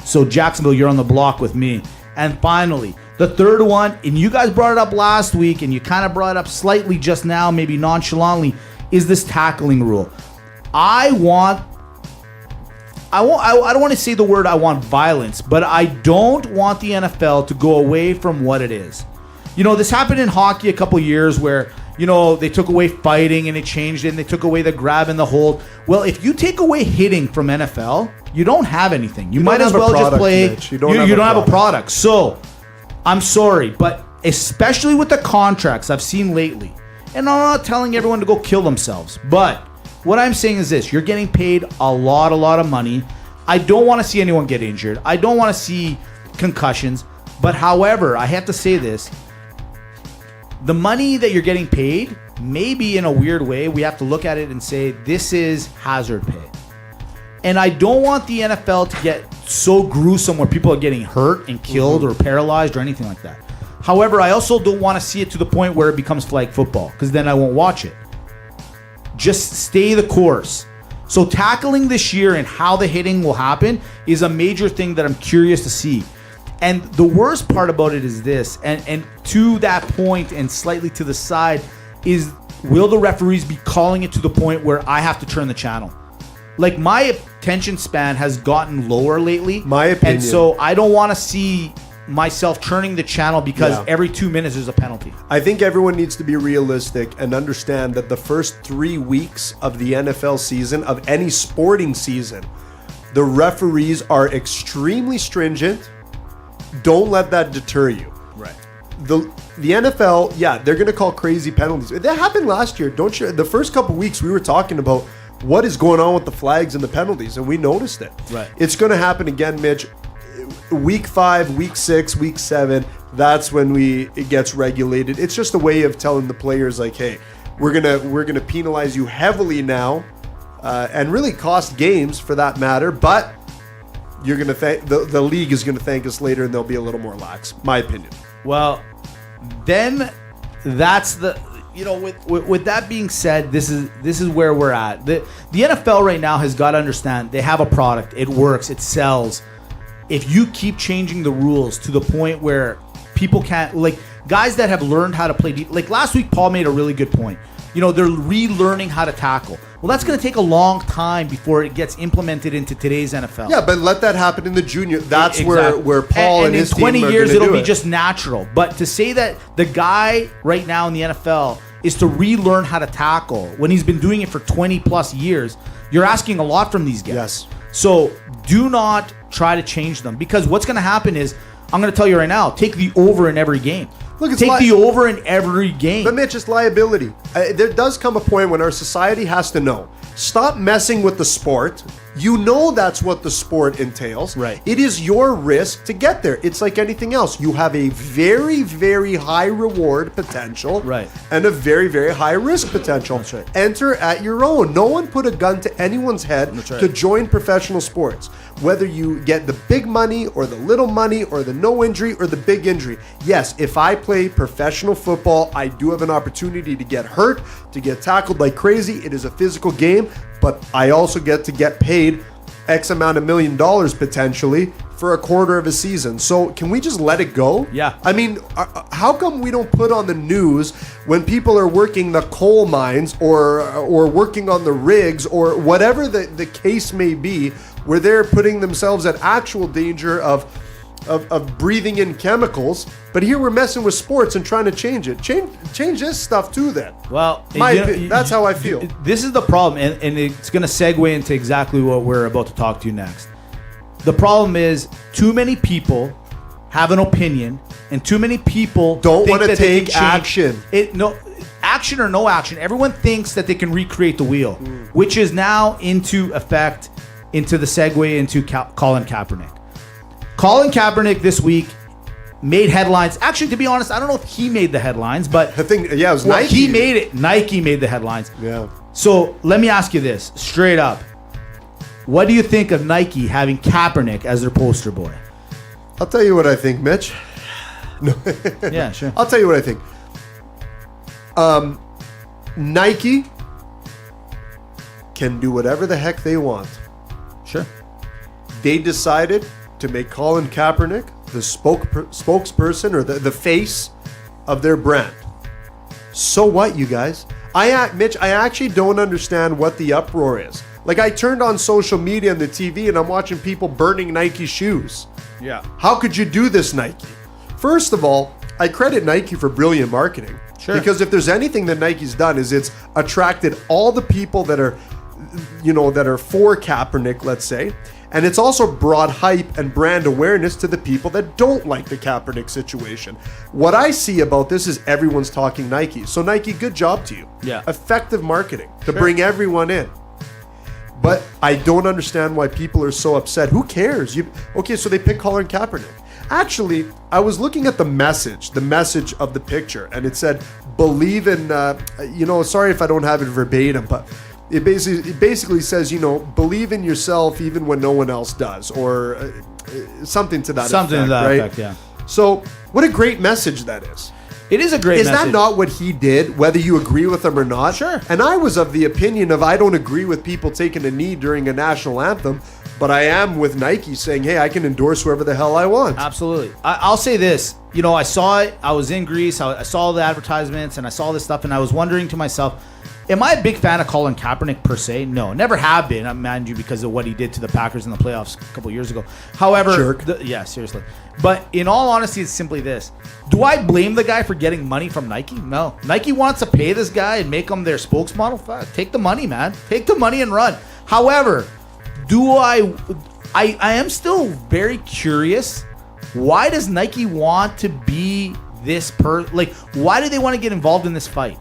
So Jacksonville, you're on the block with me. And finally, the third one, and you guys brought it up last week, and you kind of brought it up slightly just now, maybe nonchalantly, is this tackling rule. I don't want to say the word I want violence, but I don't want the NFL to go away from what it is. This happened in hockey a couple years where, they took away fighting and it changed it, and they took away the grab and the hold. Well, if you take away hitting from NFL, you don't have anything. You might as well just play. Mitch. You don't have a product. So, I'm sorry, but especially with the contracts I've seen lately, and I'm not telling everyone to go kill themselves, but what I'm saying is this: you're getting paid a lot of money. I don't want to see anyone get injured. I don't want to see concussions. But however, I have to say this: the money that you're getting paid, maybe in a weird way, we have to look at it and say this is hazard pay. And I don't want the NFL to get so gruesome where people are getting hurt and killed or paralyzed or anything like that. However, I also don't want to see it to the point where it becomes flag football, because then I won't watch it. Just stay the course. So tackling this year and how the hitting will happen is a major thing that I'm curious to see. And the worst part about it is this, and to that point and slightly to the side, is will the referees be calling it to the point where I have to turn the channel? Like, my attention span has gotten lower lately. My opinion. And so I don't want to see myself turning the channel because every 2 minutes there's a penalty. I think everyone needs to be realistic and understand that the first 3 weeks of the NFL season, of any sporting season, the referees are extremely stringent. Don't let that deter you. Right. The NFL, they're going to call crazy penalties. That happened last year. Don't you? The first couple weeks we were talking about what is going on with the flags and the penalties, and we noticed it. Right. It's going to happen again, Mitch. Week 5, week 6, week 7, that's when it gets regulated. It's just a way of telling the players, like, hey, we're gonna penalize you heavily now, and really cost games for that matter. But you're gonna the league is gonna thank us later, and they'll be a little more lax. My opinion. Well, then that's the. With that being said, this is where we're at. The NFL right now has got to understand they have a product. It works. It sells. If you keep changing the rules to the point where people can't, like, guys that have learned how to play deep, like last week, Paul made a really good point. They're relearning how to tackle. Well, that's going to take a long time before it gets implemented into today's NFL. Yeah, but let that happen in the junior. That's Exactly. where Paul and his team in 20 are years gonna it'll do be it. just natural. But to say that the guy right now in the NFL is to relearn how to tackle when he's been doing it for 20 plus years, you're asking a lot from these guys. Yes. So do not try to change them, because what's going to happen is, I'm going to tell you right now, take the over in every game. Look, take the over in every game. But Mitch, it's liability. There does come a point when our society has to know. Stop messing with the sport. That's what the sport entails. Right. It is your risk to get there. It's like anything else. You have a very, very high reward potential. Right. And a very, very high risk potential. That's right. Enter at your own. No one put a gun to anyone's head That's right. to join professional sports. Whether you get the big money or the little money or the no injury or the big injury. Yes, if I play professional football, I do have an opportunity to get hurt, to get tackled like crazy. It is a physical game, but I also get to get paid X amount of $1 million potentially for a quarter of a season. So can we just let it go? Yeah. I mean, how come we don't put on the news when people are working the coal mines or working on the rigs or whatever the case may be, where they're putting themselves at actual danger of of breathing in chemicals. But here we're messing with sports and trying to change it. Change this stuff too then. Well, That's how I feel. This is the problem, and it's going to segue into exactly what we're about to talk to you next. The problem is too many people have an opinion, and too many people Don't think wanna that they can take change- action. Action or no action. Everyone thinks that they can recreate the wheel, which is now into effect, into the segue into Colin Kaepernick. Colin Kaepernick this week made headlines. Actually, to be honest, I don't know if he made the headlines, but I think, it was well, Nike. he made it. Nike made the headlines. Yeah. So let me ask you this straight up. What do you think of Nike having Kaepernick as their poster boy? I'll tell you what I think, Mitch. Yeah, sure. I'll tell you what I think. Nike can do whatever the heck they want. Sure. They decided to make Colin Kaepernick the spokesperson or the face of their brand. So what, you guys? Mitch, I actually don't understand what the uproar is. Like, I turned on social media and the TV and I'm watching people burning Nike shoes. Yeah. How could you do this, Nike? First of all, I credit Nike for brilliant marketing. Sure. Because if there's anything that Nike's done is it's attracted all the people that are, that are for Kaepernick, let's say. And it's also brought hype and brand awareness to the people that don't like the Kaepernick situation. What I see about this is everyone's talking Nike. So Nike, good job to you. Yeah. Effective marketing to bring everyone in. But I don't understand why people are so upset. Who cares? Okay, so they pick Colin Kaepernick. Actually, I was looking at the message of the picture, and it said, believe in, sorry if I don't have it verbatim, but it basically says, believe in yourself even when no one else does, or something to that effect. Something to that right? effect, yeah. So what a great message that is. It is a great Is message. that not what he did, whether you agree with him or not? Sure. And I was of the opinion of I don't agree with people taking a knee during a national anthem, but I am with Nike saying, hey, I can endorse whoever the hell I want. Absolutely. I'll say this. I saw it. I was in Greece. I saw the advertisements and I saw this stuff and I was wondering to myself, am I a big fan of Colin Kaepernick per se? No, never have been, mind you, because of what he did to the Packers in the playoffs a couple years ago. However, Jerk. Yeah, seriously. But in all honesty, it's simply this. Do I blame the guy for getting money from Nike? No. Nike wants to pay this guy and make him their spokesmodel. Fuck, take the money, man. Take the money and run. However, I am still very curious. Why does Nike want to be this why do they want to get involved in this fight?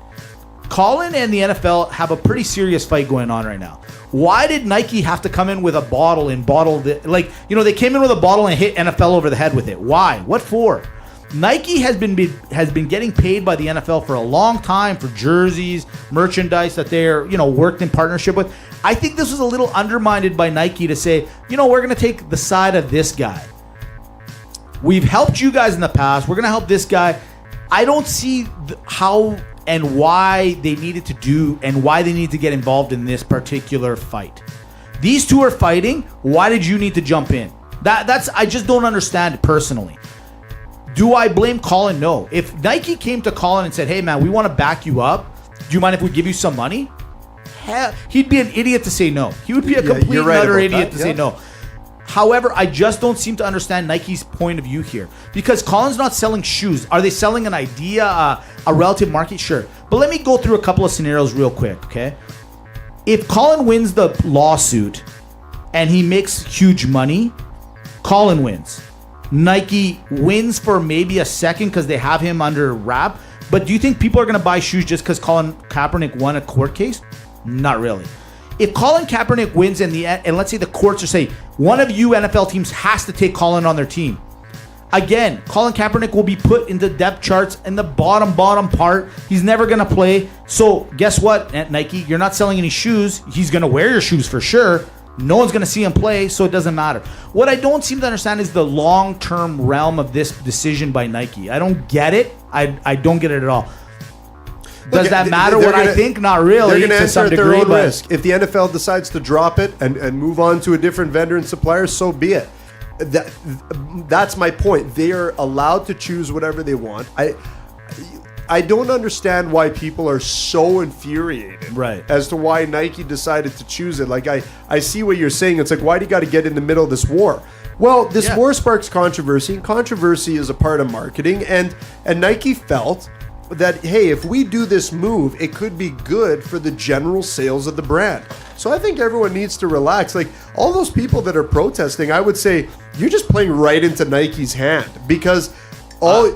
Colin and the NFL have a pretty serious fight going on right now. Why did Nike have to come in with a bottle and they came in with a bottle and hit NFL over the head with it? Why? What for? Nike has been getting paid by the NFL for a long time for jerseys, merchandise that they're, worked in partnership with. I think this was a little undermined by Nike to say, we're going to take the side of this guy. We've helped you guys in the past. We're going to help this guy. I don't see how and why they needed to do and why they need to get involved in this particular fight. These two are fighting. Why did you need to jump in? I just don't understand it personally. Do I blame Colin? No. If Nike came to Colin and said, hey man, we want to back you up. Do you mind if we give you some money? He'd be an idiot to say no. He would be a complete you're right utter about idiot that, to say no. However, I just don't seem to understand Nike's point of view here. Because Colin's not selling shoes. Are they selling an idea, a relative market? Sure. But let me go through a couple of scenarios real quick, okay? If Colin wins the lawsuit and he makes huge money, Colin wins. Nike wins for maybe a second because they have him under wrap. But do you think people are going to buy shoes just because Colin Kaepernick won a court case? Not really. If Colin Kaepernick wins and let's say the courts are saying one of you NFL teams has to take Colin on their team, again, Colin Kaepernick will be put into depth charts in the bottom part. He's never going to play. So guess what, at Nike? You're not selling any shoes. He's going to wear your shoes for sure. No one's going to see him play, so it doesn't matter. What I don't seem to understand is the long-term realm of this decision by Nike. I don't get it. I don't get it at all. Does that matter what I think? Not really. They're going to answer at their own but risk. If the NFL decides to drop it and move on to a different vendor and supplier, so be it. That's my point. They are allowed to choose whatever they want. I don't understand why people are so infuriated as to why Nike decided to choose it. Like, I see what you're saying. It's like, why do you got to get in the middle of this war? Well, this war sparks controversy, and controversy is a part of marketing. And Nike felt that, hey, if we do this move, it could be good for the general sales of the brand. So I think everyone needs to relax. Like, all those people that are protesting, I would say you're just playing right into Nike's hand, because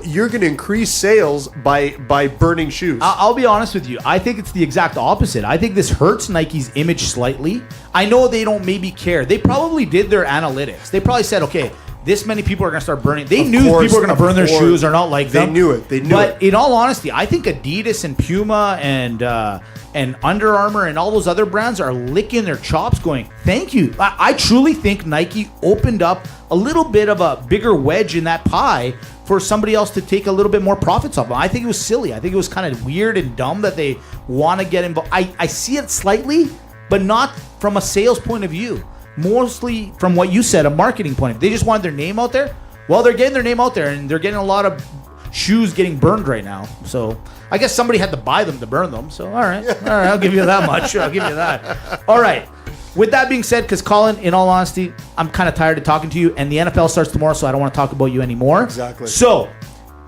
you're going to increase sales by burning shoes. I'll be honest with you. I think it's the exact opposite. I think this hurts Nike's image slightly. I know they don't maybe care. They probably did their analytics. They probably said, okay, this many people are going to start burning. They knew people were going to burn their shoes or not like them. They knew it. But in all honesty, I think Adidas and Puma and Under Armour and all those other brands are licking their chops going, thank you. I truly think Nike opened up a little bit of a bigger wedge in that pie for somebody else to take a little bit more profits off them. I think it was silly. I think it was kind of weird and dumb that they want to get involved. I see it slightly, but not from a sales point of view. Mostly from what you said, a marketing point of view. They just wanted their name out there. Well, they're getting their name out there, and they're getting a lot of shoes getting burned right now. So I guess somebody had to buy them to burn them. So all right, I'll give you that much. I'll give you that. All right. With that being said, because Colin, in all honesty, I'm kind of tired of talking to you, and the NFL starts tomorrow, so I don't want to talk about you anymore. Exactly. So,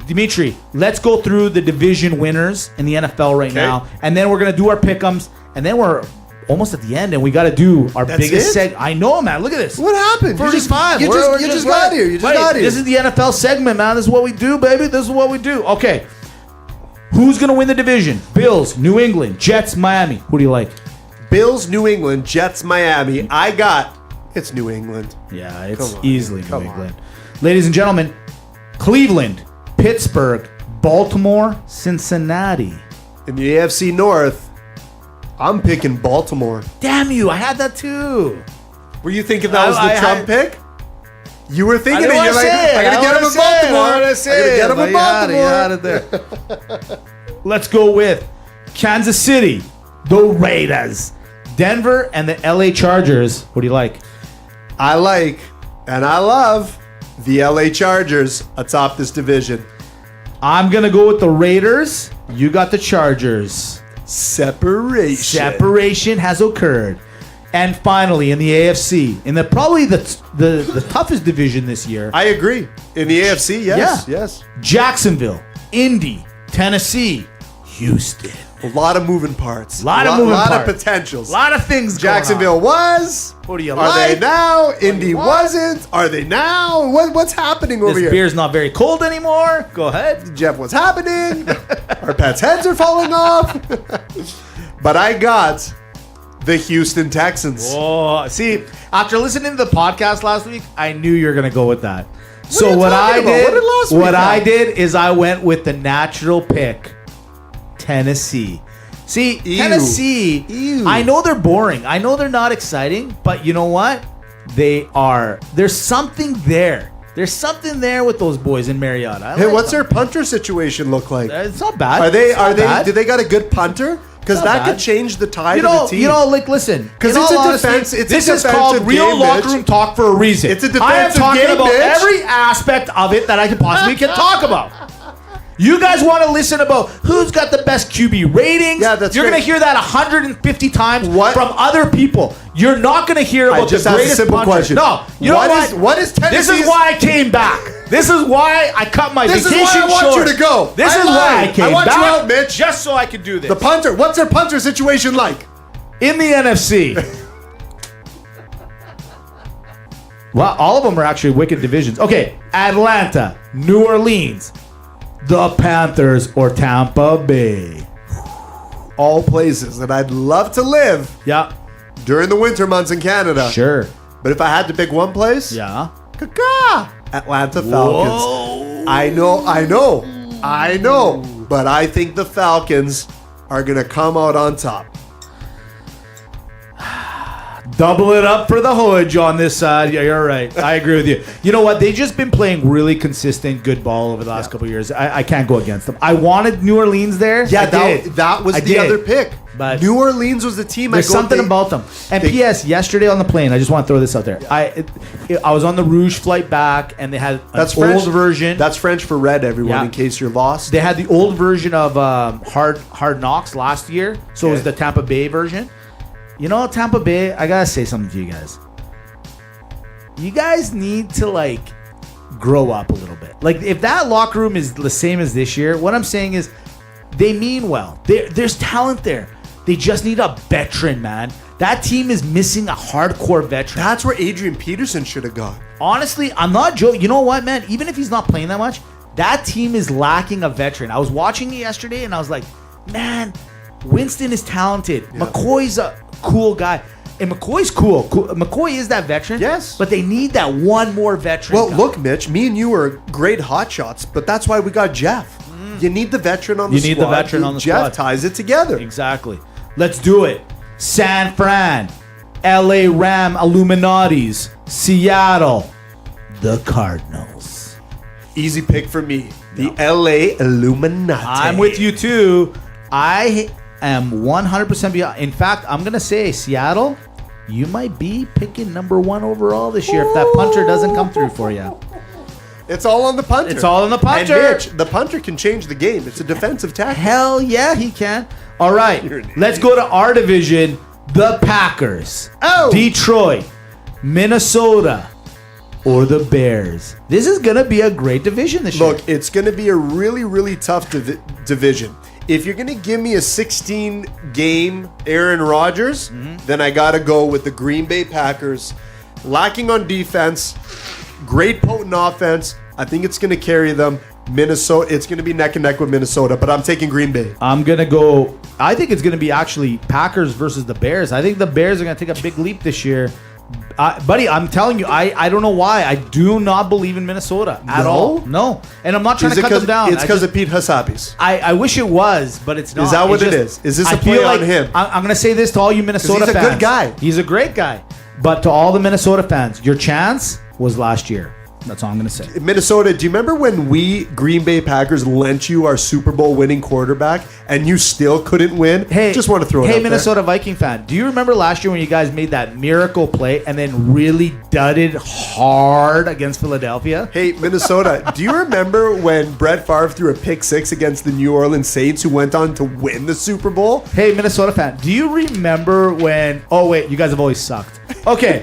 Dimitri, let's go through the division winners in the NFL right now, and then we're going to do our pick'ems, and then we're almost at the end, and we got to do our biggest segment. I know, man. Look at this. What happened? 45. You just got here. You just got here. This is the NFL segment, man. This is what we do, baby. This is what we do. Okay. Who's going to win the division? Bills, New England, Jets, Miami. Who do you like? Bills, New England, Jets, Miami. It's New England. Yeah, it's easily New England. Ladies and gentlemen, Cleveland, Pittsburgh, Baltimore, Cincinnati. In the AFC North, I'm picking Baltimore. Damn you, I had that too. Were you thinking that was the Trump pick? You were thinking it. You're like, I gotta get him in Baltimore. I gotta get him in Baltimore. You had it there. Let's go with Kansas City, the Raiders, Denver, and the LA Chargers. What do you like? I like and I love the LA Chargers atop this division. I'm going to go with the Raiders. You got the Chargers. Separation has occurred. And finally, in the AFC, in probably the toughest division this year. I agree. In the AFC, yes. Jacksonville, Indy, Tennessee, Houston. A lot of moving parts. A lot of potentials. A lot of things Jacksonville was. What do you like? Are they now? Indy wasn't. Are they now? What's happening over here? This beer's not very cold anymore. Go ahead. Jeff, what's happening? Our pets' heads are falling off. But I got the Houston Texans. Oh, see, after listening to the podcast last week, I knew you were going to go with that. So what I did is I went with the natural pick. Tennessee. See, Tennessee, I know they're boring. I know they're not exciting, but you know what? They are. There's something there. There's something there with those boys in Marietta. Hey, what's their punter situation look like? It's not bad. Are they? Do they got a good punter? Because that could change the tide of the team. Listen. Because it's a defense. This is called real locker room talk for a reason. It's a defensive I am talking game, about bitch. every aspect of it that I could possibly can talk about. You guys want to listen about who's got the best QB ratings? Yeah, that's You're going to hear that 150 times from other people. You're not going to hear about the greatest a simple punter. question. No, you know what? What is Tennessee's? This is why I came back. This is why I cut my vacation short. This is why I want you to go. This is why I came back. I want you out, Mitch. Just so I could do this. The punter. What's their punter situation like? In the NFC. Well, all of them are actually wicked divisions. Okay, Atlanta, New Orleans, the Panthers, or Tampa Bay. All places that I'd love to live. Yeah. During the winter months in Canada. Sure. But if I had to pick one place, yeah. Atlanta Falcons. Whoa. I know. But I think the Falcons are going to come out on top. Double it up for the Hodge on this side. Yeah, you're right. I agree with you. You know what? They've just been playing really consistent, good ball over the last couple of years. I can't go against them. I wanted New Orleans there. Yeah, that was the other pick. But New Orleans was the team. There's something about them. And P.S. Yesterday on the plane, I just want to throw this out there. I was on the Rouge flight back, and they had an old version. That's French for red, everyone, in case you're lost. They had the old version of Hard Knocks last year, so it was the Tampa Bay version. You know, Tampa Bay, I got to say something to you guys. you guys need to like grow up a little bit. Like if that locker room is the same as this year, what I'm saying is they mean well. There's talent there. They just need a veteran, man. That team is missing a hardcore veteran. That's where Adrian Peterson should have gone. Honestly, I'm not joking. You know what, man? Even if he's not playing that much, that team is lacking a veteran. I was watching it yesterday and I was like, man, Winston is talented. Yeah. McCoy's a cool guy. And McCoy's cool. McCoy is that veteran. Yes. But they need that one more veteran. Well, guy. look, Mitch, me and you are great hotshots, but that's why we got Jeff. You need the veteran on the squad. You need the veteran on the Jeff squad. ties it together. Exactly. Let's do it. San Fran, LA Ram Illuminatis, Seattle, the Cardinals. Easy pick for me. The LA Illuminati. I'm with you too. I am 100% behind. In fact, I'm going to say Seattle, you might be picking number 1 overall this year if that punter doesn't come through for you. It's all on the punter. It's all on the punter. And Mitch, the punter can change the game. It's a defensive tackle. Hell yeah, he can. All right, You're an let's idiot. go to our division, the Packers, Oh. Detroit, Minnesota, or the Bears. This is going to be a great division this year. Look, it's going to be a really, really tough division. If you're going to give me a 16-game Aaron Rodgers, then I got to go with the Green Bay Packers. Lacking on defense, great potent offense. I think it's going to carry them. Minnesota, it's going to be neck and neck with Minnesota, but I'm taking Green Bay. I'm going to go, I think it's going to be actually Packers versus the Bears. I think the Bears are going to take a big leap this year. Buddy, I'm telling you, I don't know why. I do not believe in Minnesota at No? all. No. And I'm not trying Is to it cut them down. It's because of Pete Hassabis. I wish it was, but it's not. Is that what It's it just- is? Is this I a play feel on like him? I'm going to say this to all you Minnesota he's a fans. good guy. He's a great guy. But to all the Minnesota fans, your chance was last year. That's all I'm going to say. Minnesota, do you remember when we, Green Bay Packers, lent you our Super Bowl winning quarterback and you still couldn't win? Hey, just want to throw it out Hey, there. Minnesota Viking fan, do you remember last year when you guys made that miracle play and then really dudded hard against Philadelphia? Hey, Minnesota, do you remember when Brett Favre threw a pick six against the New Orleans Saints who went on to win the Super Bowl? Hey, Minnesota fan, do you remember when... Oh, wait, you guys have always sucked. Okay,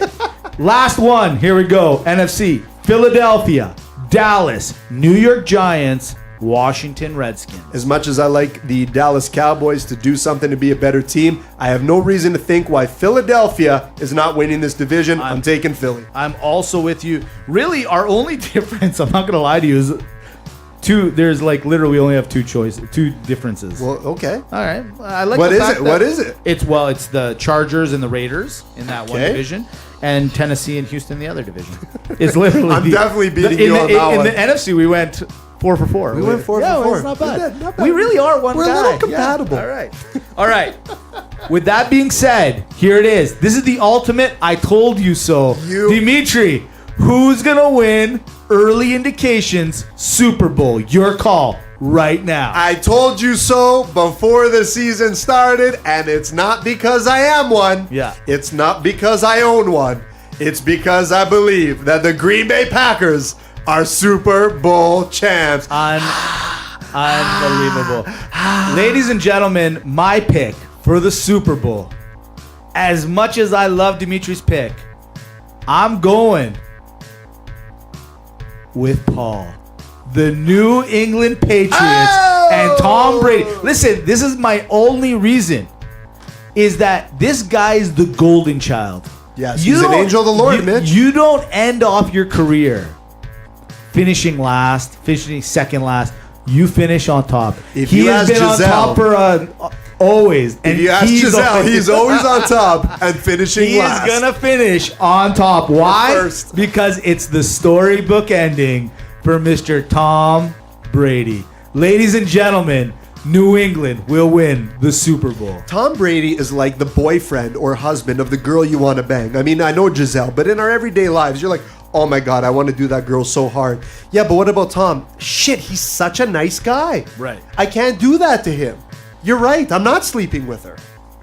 last one. Here we go. NFC. Philadelphia, Dallas, New York Giants, Washington Redskins. As much as I like the Dallas Cowboys to do something to be a better team, I have no reason to think why Philadelphia is not winning this division. I'm taking Philly. I'm also with you. Really, our only difference, I'm not going to lie to you, is two. There's like literally we only have two differences. Well, okay. All right. I like What the is fact it? that What is it? It's the Chargers and the Raiders in that one Okay. division, and Tennessee and Houston in the other division. It's literally. I'm definitely beating you on that in one. the NFC, we went 4 for 4. We went 4 yeah, for 4. It's not bad. Isn't that not bad? We really are one We're guy. a little Yeah. compatible. All right. All right. With that being said, here it is. This is the ultimate I told you so. Dimitri, who's going to win early indications Super Bowl? Your call right now. I told you so before the season started, and it's not because I am one. Yeah. It's not because I own one. It's because I believe that the Green Bay Packers are Super Bowl champs. Unbelievable. Ladies and gentlemen, my pick for the Super Bowl. As much as I love Dimitri's pick, I'm going with Paul. The New England Patriots and Tom Brady. Listen, this is my only reason is that this guy is the golden child. Yes, he's an angel of the Lord, Mitch. You don't end off your career finishing last, finishing second last. You finish on top. If He you has ask been Giselle- on top for always. If you ask Giselle, he's always on top and finishing He last. is gonna finish on top. Why? First. Because it's the storybook ending for Mr. Tom Brady. Ladies and gentlemen, New England will win the Super Bowl. Tom Brady is like the boyfriend or husband of the girl you want to bang. I mean, I know Giselle, but in our everyday lives, you're like, oh my God, I want to do that girl so hard. Yeah, but what about Tom? Shit, he's such a nice guy. Right. I can't do that to him. You're right. I'm not sleeping with her.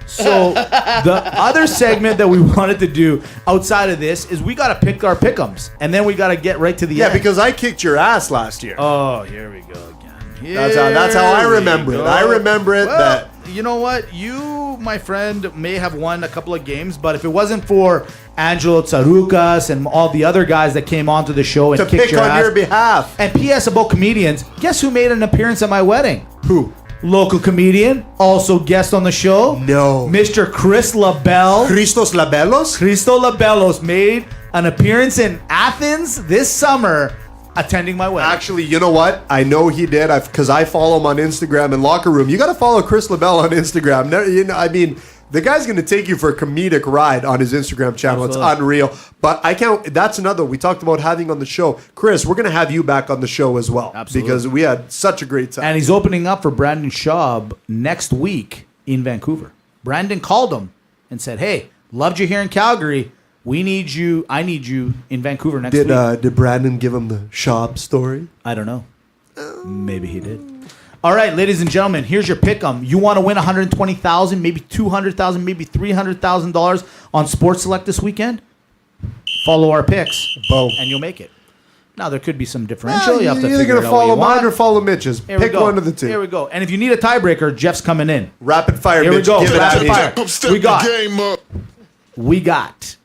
So the other segment that we wanted to do outside of this is we got to pick our pick'ems, and then we got to get right to the Yeah, end. because I kicked your ass last year. Oh, here we go again. That's how I remember it. I remember it Well, that you know what? You, my friend, may have won a couple of games, but if it wasn't for Angelo Tsaroukas and all the other guys that came onto the show and To kicked pick your on ass. your behalf. And P.S. about comedians, guess who made an appearance at my wedding? Who? Local comedian, also guest on the show. No. Mr. Chris LaBelle. Christos Labelos? Cristo Labelos made an appearance in Athens this summer attending my wedding. Actually, you know what? I know he did because I follow him on Instagram and Locker Room. You got to follow Chris LaBelle on Instagram. I mean, the guy's going to take you for a comedic ride on his Instagram channel. Absolutely. It's unreal. But I can't. That's another. We talked about having on the show. Chris, we're going to have you back on the show as well. Absolutely. Because we had such a great time. And he's opening up for Brandon Schaub next week in Vancouver. Brandon called him and said, hey, loved you here in Calgary. We need you. I need you in Vancouver next week. Did Brandon give him the Schaub story? I don't know. Maybe he did. All right, ladies and gentlemen, here's your pick'em. You want to win $120,000, maybe $200,000, maybe $300,000 on Sports Select this weekend? Follow our picks, Boom. and you'll make it. Now there could be some differential. You have to You're either figure going it to out what follow you want. mine or follow Mitch's. Here we Pick go. one of the two. Here we go. And if you need a tiebreaker, Jeff's coming in. Rapid fire, Here we Mitch. go. Give it Rapid at me. fire. We got.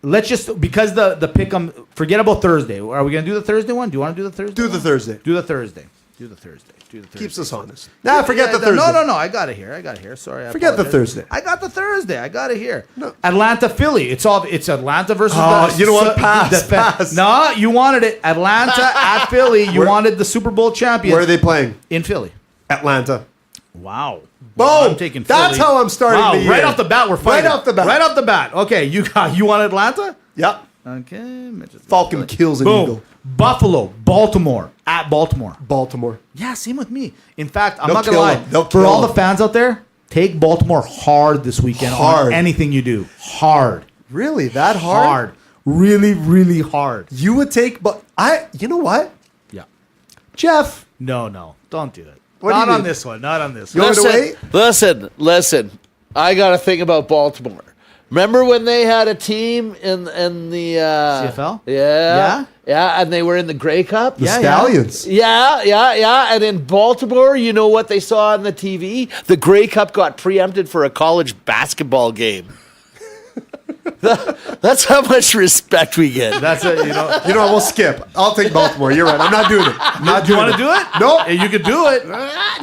Let's just because the pick'em. Forget about Thursday. Are we gonna do the Thursday one? Do you want to do the Thursday? Do the one? Thursday. Do the Thursday. Do the Thursday. Do the Thursday. Keeps us honest. Nah, forget the Yeah, Thursday. No. I got it here. Sorry. I Forget the apologize. Thursday. I got the Thursday. I got it here. No. Atlanta, Philly. It's Atlanta versus. Oh, the, you know what? Pass. No, you wanted it. Atlanta at Philly. You wanted the Super Bowl champions. Where are they playing? In Philly. Atlanta. Wow. Boom. I'm taking Philly. That's how I'm starting Wow, the year. right off the bat, we're fighting. Right off the bat. Right off the bat. Okay, you want Atlanta? Yep. Okay. Mitch is- Falcon kills an Boom. eagle. Buffalo, Baltimore, at Baltimore. Baltimore. Yeah, same with me. In fact, I'm They'll not gonna kill lie. them. They'll For kill all the them. fans out there, take Baltimore hard this weekend Hard. on anything you do. Hard. Really? That hard? Hard. Really, really hard. You would take, but you know what? Yeah. Jeff. No. Don't do that. What do Not you on mean? this one. Not on this You one. want me to wait? Listen. I got to think about Baltimore. Remember when they had a team in the CFL? Yeah, and they were in the Grey Cup. The Yeah, Stallions. Yeah. And in Baltimore, you know what they saw on the TV? The Grey Cup got preempted for a college basketball game. That's how much respect we get. That's it. You know. You know what? We'll skip. I'll take Baltimore. You're right. I'm not doing it. I'm not Do you doing want to do it? No. Hey, you could do it.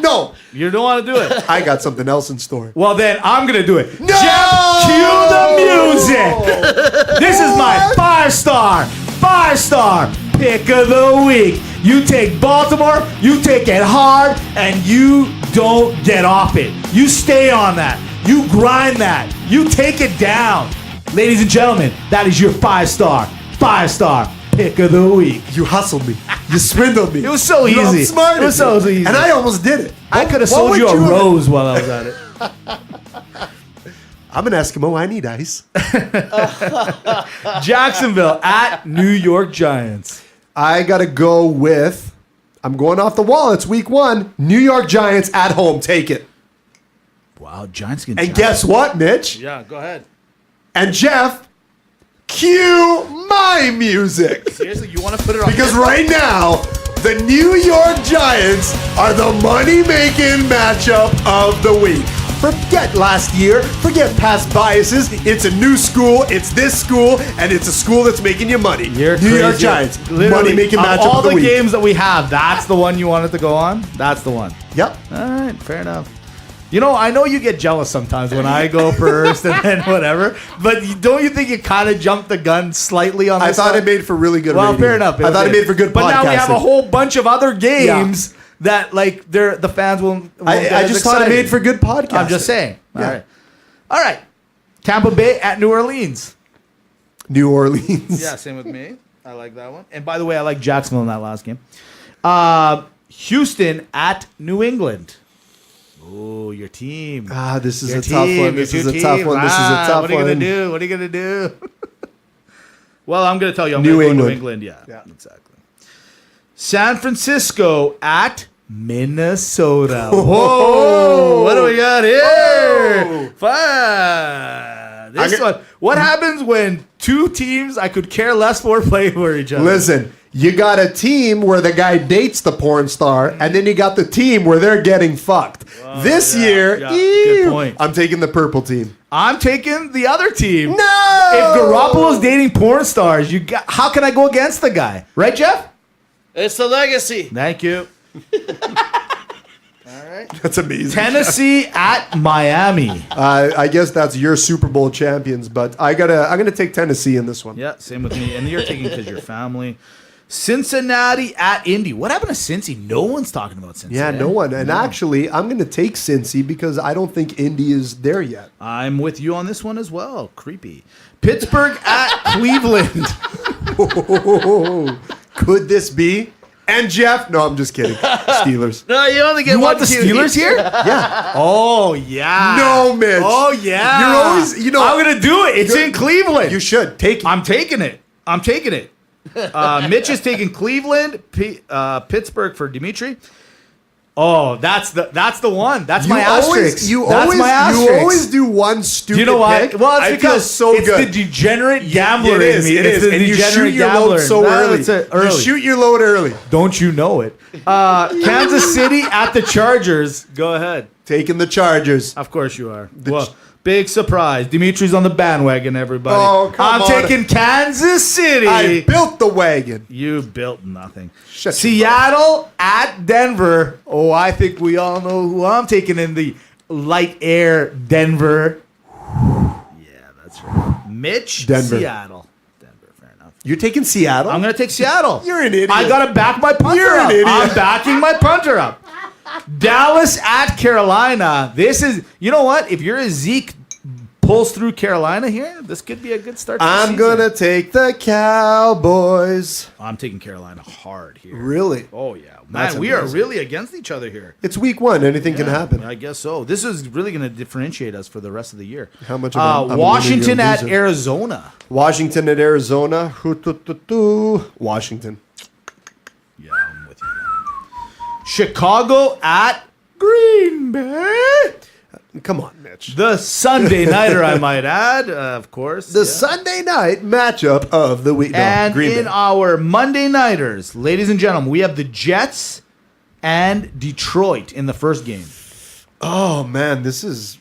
No. You don't want to do it. I got something else in store. Well, then I'm going to do it. No! Jeff, cue the music. This is my five-star pick of the week. You take Baltimore, you take it hard, and you don't get off it. You stay on that. You grind that. You take it down. Ladies and gentlemen, that is your five-star pick of the week. You hustled me. You swindled me. It was so You easy. outsmarted It was so me. easy. And I almost did it. I could have What sold would you a have- rose while I was at it. I'm an Eskimo. I need ice. Jacksonville at New York Giants. I got to go with, I'm going off the wall. It's week 1. New York Giants at home. Take it. Wow, Giants can. And guess what, Mitch? Yeah, go ahead. And Jeff, cue my music. Seriously, you want to put it on? Because right now, the New York Giants are the money-making matchup of the week. Forget last year. Forget past biases. It's a new school. It's this school. And it's a school that's making you money. You're New York crazy. Giants. Literally, Money-making of matchup all of the the week. games that we have, that's the one you wanted to go on? That's the one. Yep. All right, fair enough. You know, I know you get jealous sometimes when I go first and then whatever, but don't you think you kind of jumped the gun slightly on I this thought one? it made for really good Well, radio. fair enough. I thought it made for good But podcasting. now we have a whole bunch of other games that, like, the fans will get I as just thought it excited. made for good podcasting. I'm just saying. Yeah. All right. Tampa Bay at New Orleans. New Orleans. Yeah, same with me. I like that one. And by the way, I like Jacksonville in that last game. Houston at New England. Oh, your team. This is Your a tough team, one. This your is a team. tough one. This is a tough What are you one. gonna do? What are you gonna do? Well, I'm gonna tell you. I'm New gonna go England. New England. Yeah, exactly. San Francisco at Minnesota. Whoa! What do we got here? Whoa. Fun. This I one. What happens when two teams I could care less for playing for each other. Listen, you got a team where the guy dates the porn star, and then you got the team where they're getting fucked. This year, good point. I'm taking the purple team. I'm taking the other team. No! If Garoppolo's dating porn stars, how can I go against the guy? Right, Jeff? It's the legacy. Thank you. That's amazing. Tennessee at Miami. I guess that's your Super Bowl champions, but I'm gonna take Tennessee in this one. Yeah, same with me. And you're taking because you're family. Cincinnati at Indy. What happened to Cincy? No one's talking about Cincy. Yeah, no one. And actually, I'm going to take Cincy because I don't think Indy is there yet. I'm with you on this one as well. Creepy. Pittsburgh at Cleveland. Could this be? And Jeff? No, I'm just kidding. Steelers. No, you only get You one want the team. Steelers here? Yeah. Oh, yeah. No, Mitch. Oh, yeah. You're always, I'm going to do it. It's in Cleveland. You should take it. I'm taking it. Mitch is taking Cleveland, Pittsburgh for Dimitri. Oh, that's the one. That's my asterisk. You That's my asterisk. always do one stupid You know what? pick. Well, it's I because feel so it's good. the degenerate gambler It is. in me. It It's is. the And you shoot degenerate your gambler. load so Nah, early. it's early. You shoot your load early. Don't you know it? Kansas City at the Chargers. Go ahead. Taking the Chargers. Of course you are. Well, big surprise. Dimitri's on the bandwagon, everybody. Oh, come I'm on. taking Kansas City. I built the wagon. You built nothing. Shut your Seattle at Denver. Oh, I think we all know who I'm taking in the light air Denver. Yeah, that's right. Mitch, Denver. Seattle. Denver, fair enough. You're taking Seattle? I'm going to take Seattle. You're an idiot. I got to back my punter You're an up. idiot. I'm backing my punter up. Dallas at Carolina. This is, you know what? If you're a Zeke pulls through Carolina here, this could be a good start to the I'm season. going to take the Cowboys. I'm taking Carolina hard here. Really? Oh, yeah. That's Man, we are amazing. really against each other here. It's week one. Anything can happen. I guess so. This is really going to differentiate us for the rest of the year. How much of I'm a winner, Washington you're a at loser. Arizona. Washington at Arizona. Washington. Yeah, I'm with you. Chicago at Green Bay. Come on, Mitch. The Sunday nighter, I might add, of course. The yeah. Sunday night matchup of the week. No, And Green in Bay. our Monday nighters, ladies and gentlemen, we have the Jets and Detroit in the first game. Oh man, this is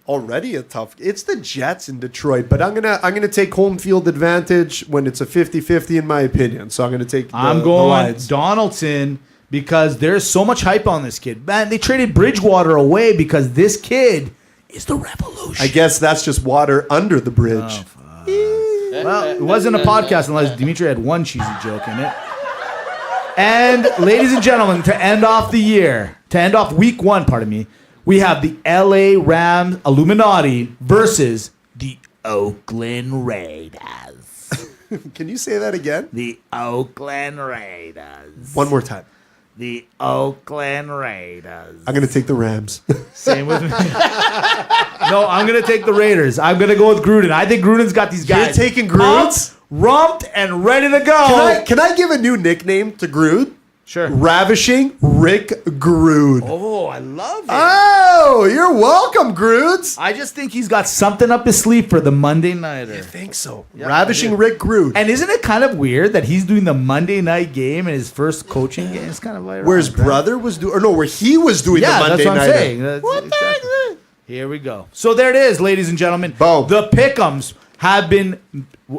already a tough. It's the Jets in Detroit, but I'm gonna take home field advantage when it's a 50-50 in my opinion. So I'm gonna take. I'm the going Lions. Donaldson because there's so much hype on this kid. Man, they traded Bridgewater away because this kid is the revolution. I guess that's just water under the bridge. Well, it wasn't a podcast unless Dimitri had one cheesy joke in it. And ladies and gentlemen, to end off week one, we have the LA Rams Illuminati versus the Oakland Raiders. Can you say that again? The Oakland Raiders. One more time. The Oakland Raiders. I'm gonna take the Rams. Same with me. No, I'm going to take the Raiders. I'm going to go with Gruden. I think Gruden's got these guys. You're taking Gruden's? pumped, rumped, and ready to go. Can I give a new nickname to Grude? Sure. Ravishing Rick Grude. Oh, I love it. Oh, you're welcome, Grudes. I just think he's got something up his sleeve for the Monday Nighter. I think so. Yeah, Ravishing I do. Rick Grude. And isn't it kind of weird that he's doing the Monday night game in his first coaching game? It's kind of like where his brother was doing, or no, where he was doing the Monday that's what I'm nighter. saying. Exactly. Here we go. So there it is, ladies and gentlemen. Boom. The pick'ems have been,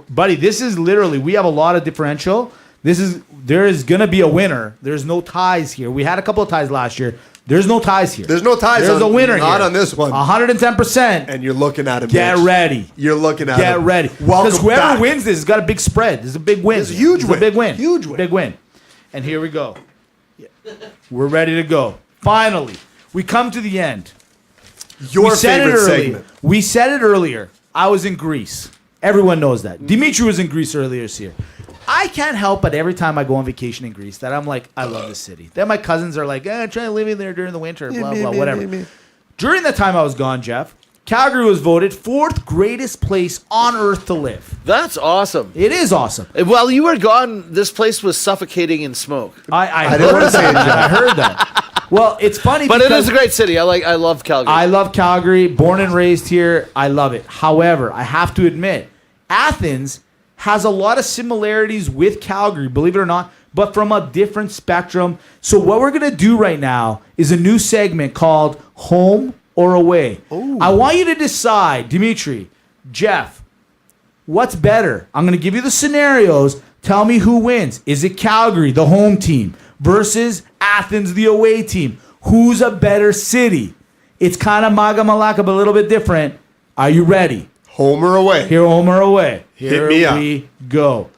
buddy. This is literally. We have a lot of differential. There is gonna be a winner. There's no ties here. We had a couple of ties last year. There's no ties here. There's no ties. There's a winner Not here. on this one. 110%. And you're looking at him. Get Mitch. ready. You're looking at him. Get ready. Welcome Because whoever back. wins this has got a big spread. This is a big win. It's a huge This is win. a big win. Huge win. Big win. And here we go. We're ready to go. Finally, we come to the end. Your we said favorite it earlier. segment. We said it earlier. I was in Greece. Everyone knows that. Dimitri was in Greece earlier this year. I can't help but every time I go on vacation in Greece that I'm like, I love this city. Then my cousins are like, try to live in there during the winter, blah, blah, whatever. During the time I was gone, Jeff, Calgary was voted 4th greatest place on earth to live. That's awesome. It is awesome. While you were gone, this place was suffocating in smoke. I didn't want heard to say it, that. Jeff. I heard that. Well, it's funny But it because is a great city. I love Calgary. I love Calgary, born and raised here. I love it. However, I have to admit, Athens has a lot of similarities with Calgary, believe it or not, but from a different spectrum. So what we're going to do right now is a new segment called Home or Away. Ooh. I want you to decide, Dimitri, Jeff, what's better? I'm going to give you the scenarios. Tell me who wins. Is it Calgary, the home team, versus Athens, the away team? Who's a better city? It's kind of Maga Malaka, but a little bit different. Are you ready? Home or away? Here, home or away. Here me up. we go.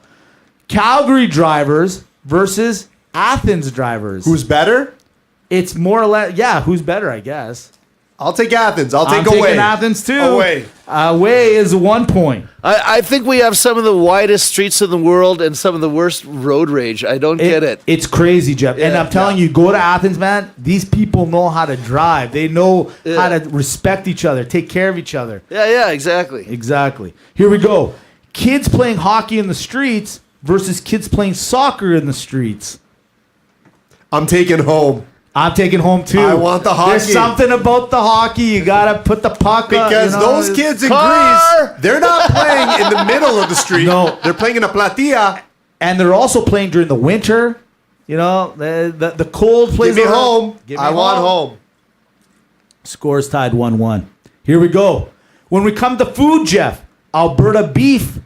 Calgary drivers versus Athens drivers. Who's better? It's more or less, yeah, who's better, I guess. I'll take Athens. I'll take I'm away. taking Athens too. Away. Away is 1 point. I think we have some of the widest streets in the world and some of the worst road rage. I don't get it. It's crazy, Jeff. And Yeah. I'm telling you, go to Athens, man. These people know how to drive. They know how to respect each other, take care of each other. Yeah, exactly. Exactly. Here we go. Kids playing hockey in the streets versus kids playing soccer in the streets. I'm taking home. I'm taking home too. I want the hockey. There's something about the hockey. You gotta put the puck up. Because those kids in Greece, they're not playing in the middle of the street. No. They're playing in a platia. And they're also playing during the winter. You know, the cold plays. Give me around. home. Give me I want home. Scores tied 1-1. Here we go. When we come to food, Jeff, Alberta beef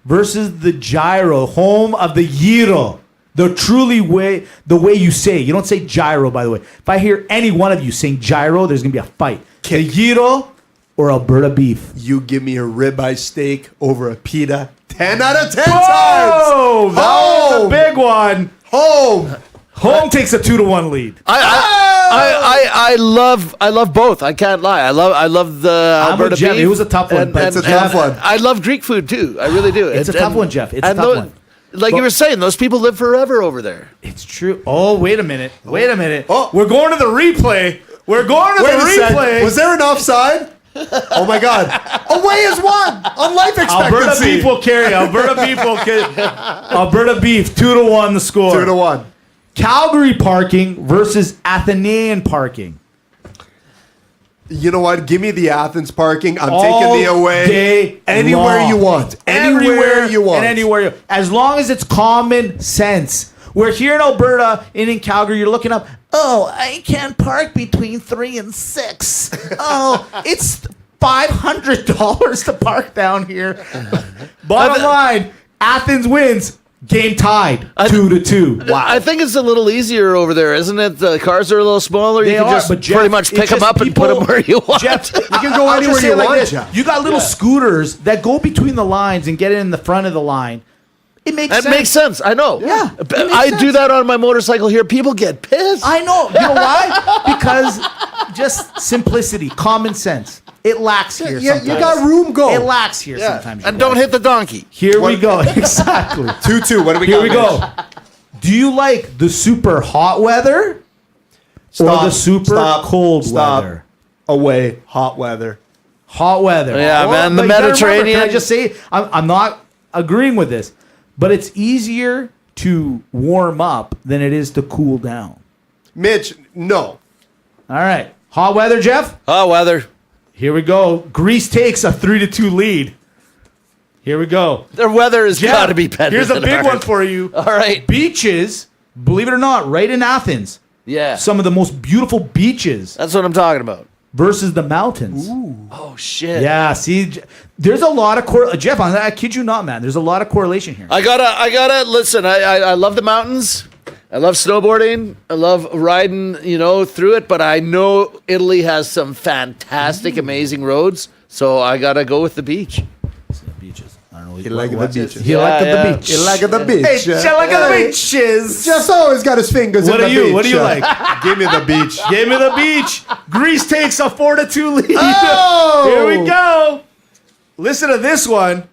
versus the gyro, home of the gyro. The way you say it. You don't say gyro, by the way. If I hear any one of you saying gyro, there's going to be a fight. The gyro or Alberta beef? You give me a ribeye steak over a pita 10 out of 10 Oh, times. that was a Home. big one. Home. Home takes a 2-1 lead. I love both. I can't lie. I love the I'm Alberta with Jeff. beef. It was a tough one. It's a tough one. I love Greek food too. I really do. It's a tough one, Jeff. It's a tough one. Like you were saying, those people live forever over there. It's true. Oh, wait a minute. Wait a minute. Oh. We're going to the replay. We're going to Wait the a replay. second. Was there an offside? Oh my God. Away is one on life Alberta expectancy. beef will carry. Alberta beef will carry. Alberta beef 2-1 the score. 2-1. Calgary parking versus Athenaean parking. You know what? Give me the Athens parking. I'm All taking the away. day Anywhere long. you want. Anywhere you want. And anywhere. As long as it's common sense. We're here in Alberta and in Calgary. You're looking up, oh, I can't park between 3 and 6. Oh, it's $500 to park down here. Bottom line, Athens wins. Game tied 2-2. Wow. I think it's a little easier over there, isn't it? The cars are a little smaller. They You can are, just but Jeff, pretty much it's pick them just up and put them where you want. Jeff, You can go I'll anywhere just say you it like want, this. Jeff. You got little scooters that go between the lines and get in the front of the line. It makes That sense. makes sense. I know. Yeah, it makes I sense. do that on my motorcycle here. People get pissed. I know. You know why? Because just simplicity, common sense. It lacks here Yeah, sometimes. you got room, go. It lacks here Yeah. sometimes. And you don't guys. hit the donkey. Here we go. Exactly. 2-2. What do we Here got? we go. Mitch? Do you like the super hot weather or Stop. the super Stop. cold Stop. weather? Away. Hot weather. Hot weather. Yeah, man, the but you gotta remember, Mediterranean- Can I just say, I'm not agreeing with this, but it's easier to warm up than it is to cool down. Mitch, no. All right. Hot weather, Jeff? Oh, weather. Here we go. Greece takes a 3-2 lead. Here we go. Their weather has Jeff, got to be better. Here's a than big ours. one for you. All right. Beaches, believe it or not, right in Athens. Yeah. Some of the most beautiful beaches That's what I'm talking about. versus the mountains. Oh, shit. Yeah, see, there's a lot of Jeff, I kid you not, man. There's a lot of correlation here. I gotta listen. I love the mountains. I love snowboarding. I love riding, through it. But I know Italy has some fantastic, amazing roads. So I gotta go with the beach. Beaches. I don't know. He liked the beaches. He liked Yeah, the yeah. beach. He liked the beach. Hey, like the beaches. Jeff's always got his fingers What in are the you? beach. What do you like? Give me the beach. Give me the beach. Greece takes a 4-2 lead. Oh! Here we go. Listen to this one.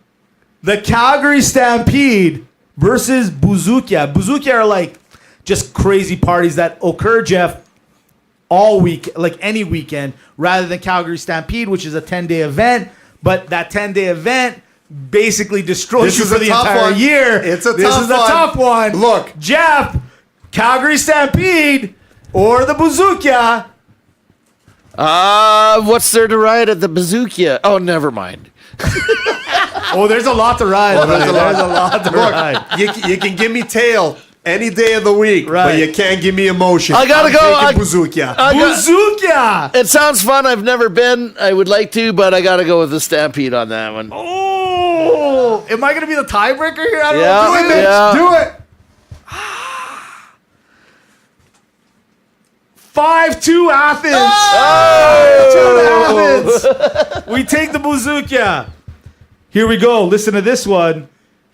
The Calgary Stampede versus Bouzoukia. Bouzoukia are like just crazy parties that occur, Jeff, all week, like any weekend, rather than Calgary Stampede, which is a 10-day event. But that 10-day event basically destroys This you is for a the tough entire one. year. It's a This tough is a one. tough one. Look. Jeff, Calgary Stampede or the Bouzoukia. What's there to ride at the Bazookia? Oh, never mind. Oh, there's a lot to ride. Oh, there's a lot to ride. Look, you can give me tail any day of the week, Right. but you can't give me emotion. I gotta I'm go. taking Buzukia. Bazooka! It sounds fun. I've never been. I would like to, but I gotta go with the Stampede on that one. Oh, am I going to be the tiebreaker here? I don't Yeah. know. Do it, Mitch. Yeah. Do it. 5-2 Athens. Oh! 5-2 Athens. We take the Bazooka. Here we go. Listen to this one.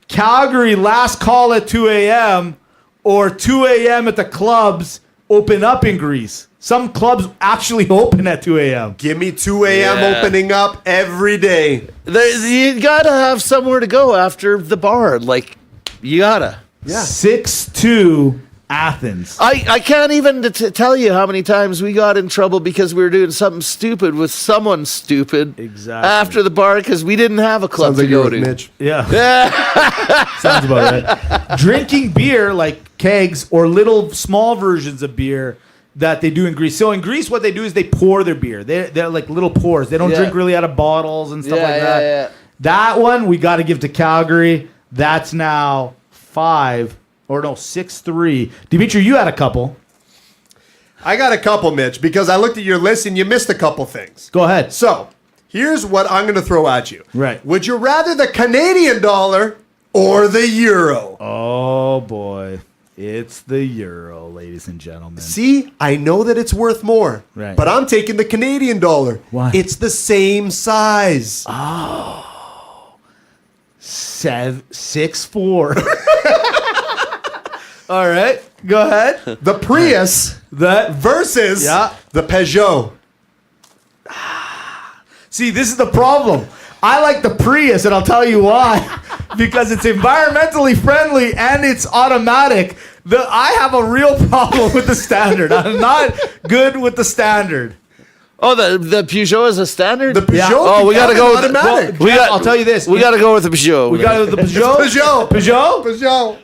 Calgary last call at 2 a.m. or 2 a.m. at the clubs open up in Greece. Some clubs actually open at 2 a.m. Give me 2 a.m. Yeah. opening up every day. You gotta have somewhere to go after the bar. Like, you gotta. Yeah. 6-2 Athens. I can't even tell you how many times we got in trouble because we were doing something stupid with someone stupid. Exactly. After the bar because we didn't have a club Sounds to like you're go with to. Mitch. Yeah. Sounds about right. Drinking beer like kegs or little small versions of beer that they do in Greece. So in Greece, what they do is they pour their beer. They're like little pours. They don't Yeah. drink really out of bottles and stuff Yeah, like yeah, that. yeah. That one we got to give to Calgary. That's now 6-3. Dimitri, you had a couple. I got a couple, Mitch, because I looked at your list and you missed a couple things. Go ahead. So, here's what I'm going to throw at you. Right. Would you rather the Canadian dollar or the euro? Oh boy, it's the euro, ladies and gentlemen. See, I know that it's worth more, Right. but I'm taking the Canadian dollar. Why? It's the same size. 6-4. All right, go ahead. The Prius versus Yeah. the Peugeot. See, this is the problem. I like the Prius, and I'll tell you why. Because it's environmentally friendly and it's automatic. I have a real problem with the Standard. I'm not good with the Standard. Oh, the Peugeot is a standard? The Peugeot. Yeah. Oh, we gotta go with the- automatic. I'll tell you this. We got to go with the Peugeot. We got the Peugeot. Peugeot. Peugeot. Peugeot.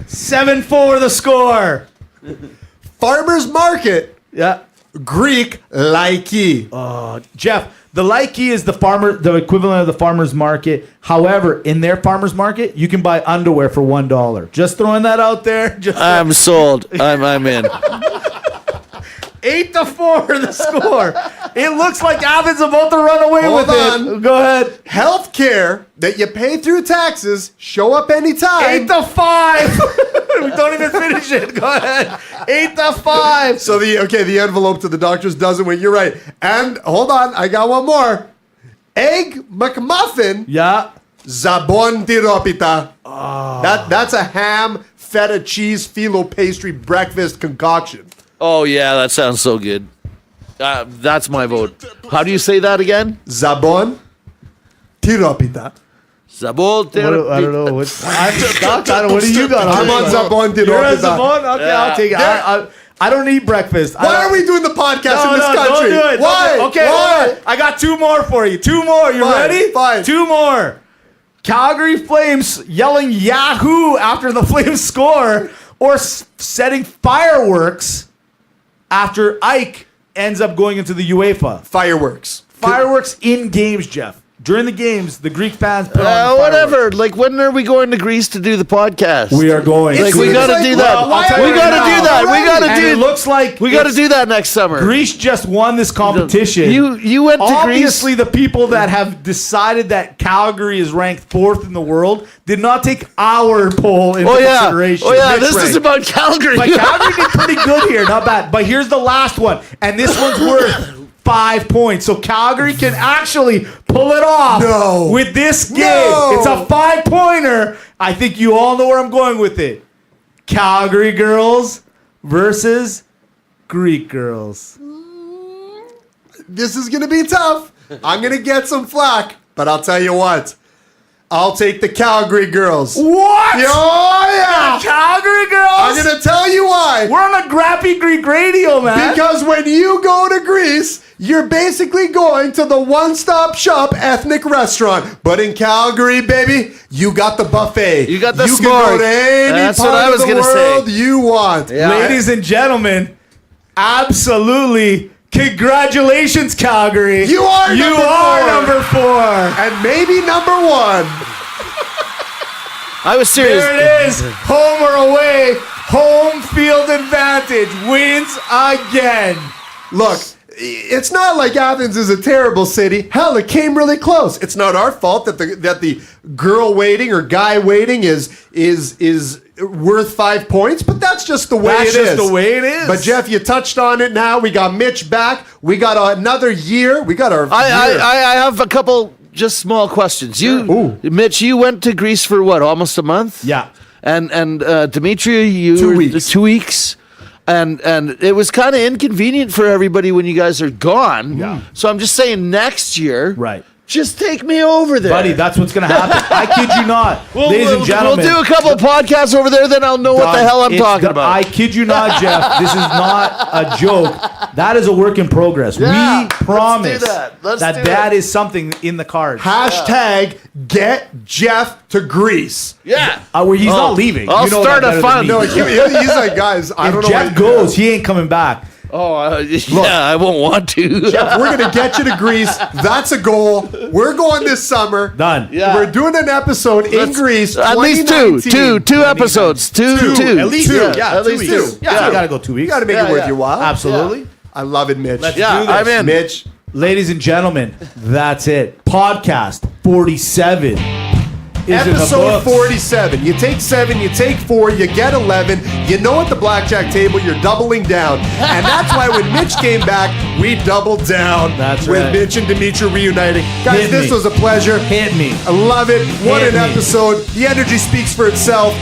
7-4 the score. Farmers Market. Yeah. Greek laiki. Jeff, the Laiki is the equivalent of the farmer's market. However, in their farmer's market, you can buy underwear for $1. Just throwing that out there. I'm sold. I'm in. 8-4 the score. It looks like Athens about to run away Hold with on. it. Go ahead. Health care that you pay through taxes, show up anytime. 8-5. We don't even finish it. Go ahead. 8-5. So the envelope to the doctors doesn't win. You're right. And hold on, I got one more. Egg McMuffin. Yeah. Zabon tiropita. That's a ham, feta, cheese, phyllo pastry breakfast concoction. Oh, yeah, that sounds so good. That's my vote. How do you say that again? Zabon tiropita. Zabol. I don't know. What do you got? I'm on Zabon You're on tiropita. Zabon? Okay, Yeah. I'll take it. I don't eat breakfast. Why are we doing the podcast in this country? Don't do it. Why? Okay, Why? hold on. I got 2 more for you. 2 more. You Fine, ready? fine. 2 more. Calgary Flames yelling Yahoo after the Flames score or setting fireworks after Ike ends up going into the UEFA. Fireworks. Fireworks in games, Jeff. During the games, the Greek fans put on the fireworks. Whatever. Like, when are we going to Greece to do the podcast? We are going. Like, we gotta do that. Well, I'll tell we you gotta right do now. that. We gotta And it looks like We gotta do that next summer. Greece just won this competition. You went to Obviously, Greece. the people that have decided that Calgary is ranked 4th in the world did not take our poll into consideration. Oh yeah. Mitch This is ranked. about Calgary. But Calgary did pretty good here, not bad. But here's the last one, and this one's worth 5 points. So Calgary can actually pull it off with this game. No. It's a 5-pointer. I think you all know where I'm going with it. Calgary girls versus Greek girls. This is going to be tough. I'm going to get some flack, but I'll tell you what. I'll take the Calgary girls. What? Oh, yeah. Calgary girls? I'm going to tell you why. We're on a Grappy Greek radio, man. Because when you go to Greece, you're basically going to the one-stop shop ethnic restaurant. But in Calgary, baby, you got the buffet. You got the You can go smorg. to any That's part what I of was the gonna say. world you want. Yeah. Ladies and gentlemen, absolutely Congratulations, Calgary. You are number 4. And maybe number 1. I was serious. There it is. Home or away. Home field advantage wins again. Look, it's not like Athens is a terrible city. Hell, it came really close. It's not our fault that the girl waiting or guy waiting is worth 5 points, but that's just the way it is. That's just the way it is. But Jeff, you touched on it now. We got Mitch back. We got another year. We got our year. I have a couple just small questions. Mitch, you went to Greece for what, almost a month? Yeah. And Dimitri, you 2 were weeks. 2 weeks. And it was kind of inconvenient for everybody when you guys are gone. Yeah. So I'm just saying next year, Right. just take me over there. Buddy, that's what's going to happen. I kid you not. Ladies and gentlemen. We'll do a couple of podcasts over there, then I'll know what the hell I'm talking about. I kid you not, Jeff. This is not a joke. That is a work in progress. Yeah, We promise let's do that it. is something in the cards. Hashtag get Jeff to Greece. Yeah. Where he's not leaving. I'll You know start that a better than fund. me. No, he's like, guys, I don't If know. Jeff what- goes, he ain't coming back. Oh, yeah, I won't want to. Jeff, we're going to get you to Greece. That's a goal. We're going this summer. Done. Yeah. We're doing an episode in Greece. At least 2019. two episodes. Two. At least two. Yeah, at 2 least weeks. two. Yeah, you got to go 2 weeks. You got to make it worth your while. Absolutely. I love it, Mitch. Let's Yeah, do this. I'm in. Mitch. Ladies and gentlemen, that's it. Podcast 47 is in the Episode books. 47. You take 7, you take 4, you get 11. You know at the blackjack table you're doubling down. And that's why when Mitch came back, we doubled down That's with right. Mitch and Dimitri reuniting. Guys, Hit this me. was a pleasure. Hit me. I love it. What Hit an me. episode. The energy speaks for itself.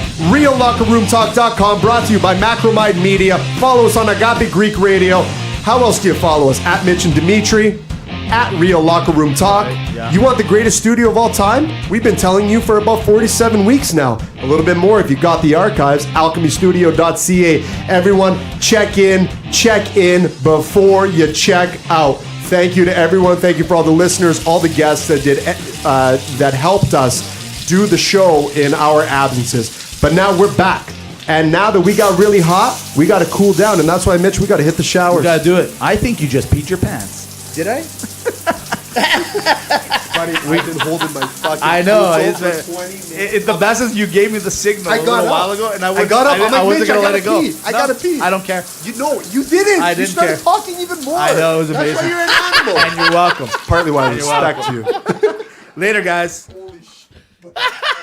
RealLockerRoomTalk.com, brought to you by Macromide Media. Follow us on Agape Greek Radio. How else do you follow us? At Mitch and Dimitri. At Real Locker Room Talk. yeah. You want the greatest studio of all time? We've been telling you for about 47 weeks now. A little bit more if you got the archives. alchemystudio.ca. Everyone, check in before you check out. Thank you to everyone. Thank you for all the listeners, all the guests that helped us do the show in our absences. But now we're back. And now that we got really hot, we got to cool down. And that's why, Mitch, we got to hit the shower. You got to do it. I think you just peed your pants. Did I? Buddy, I've been holding my fucking I know. pools It's, for 20 minutes. it's the best is you gave me the signal I a got little up. while ago, and I got up. I'm like, wasn't Mitch, gonna I let it go. gotta pee. I gotta pee. I don't care. You know, you didn't. I You didn't started care. talking even more. I know, it was That's why amazing. you're an animal. And you're welcome. Partly why I You're respect welcome. you. Later, guys. Holy shit.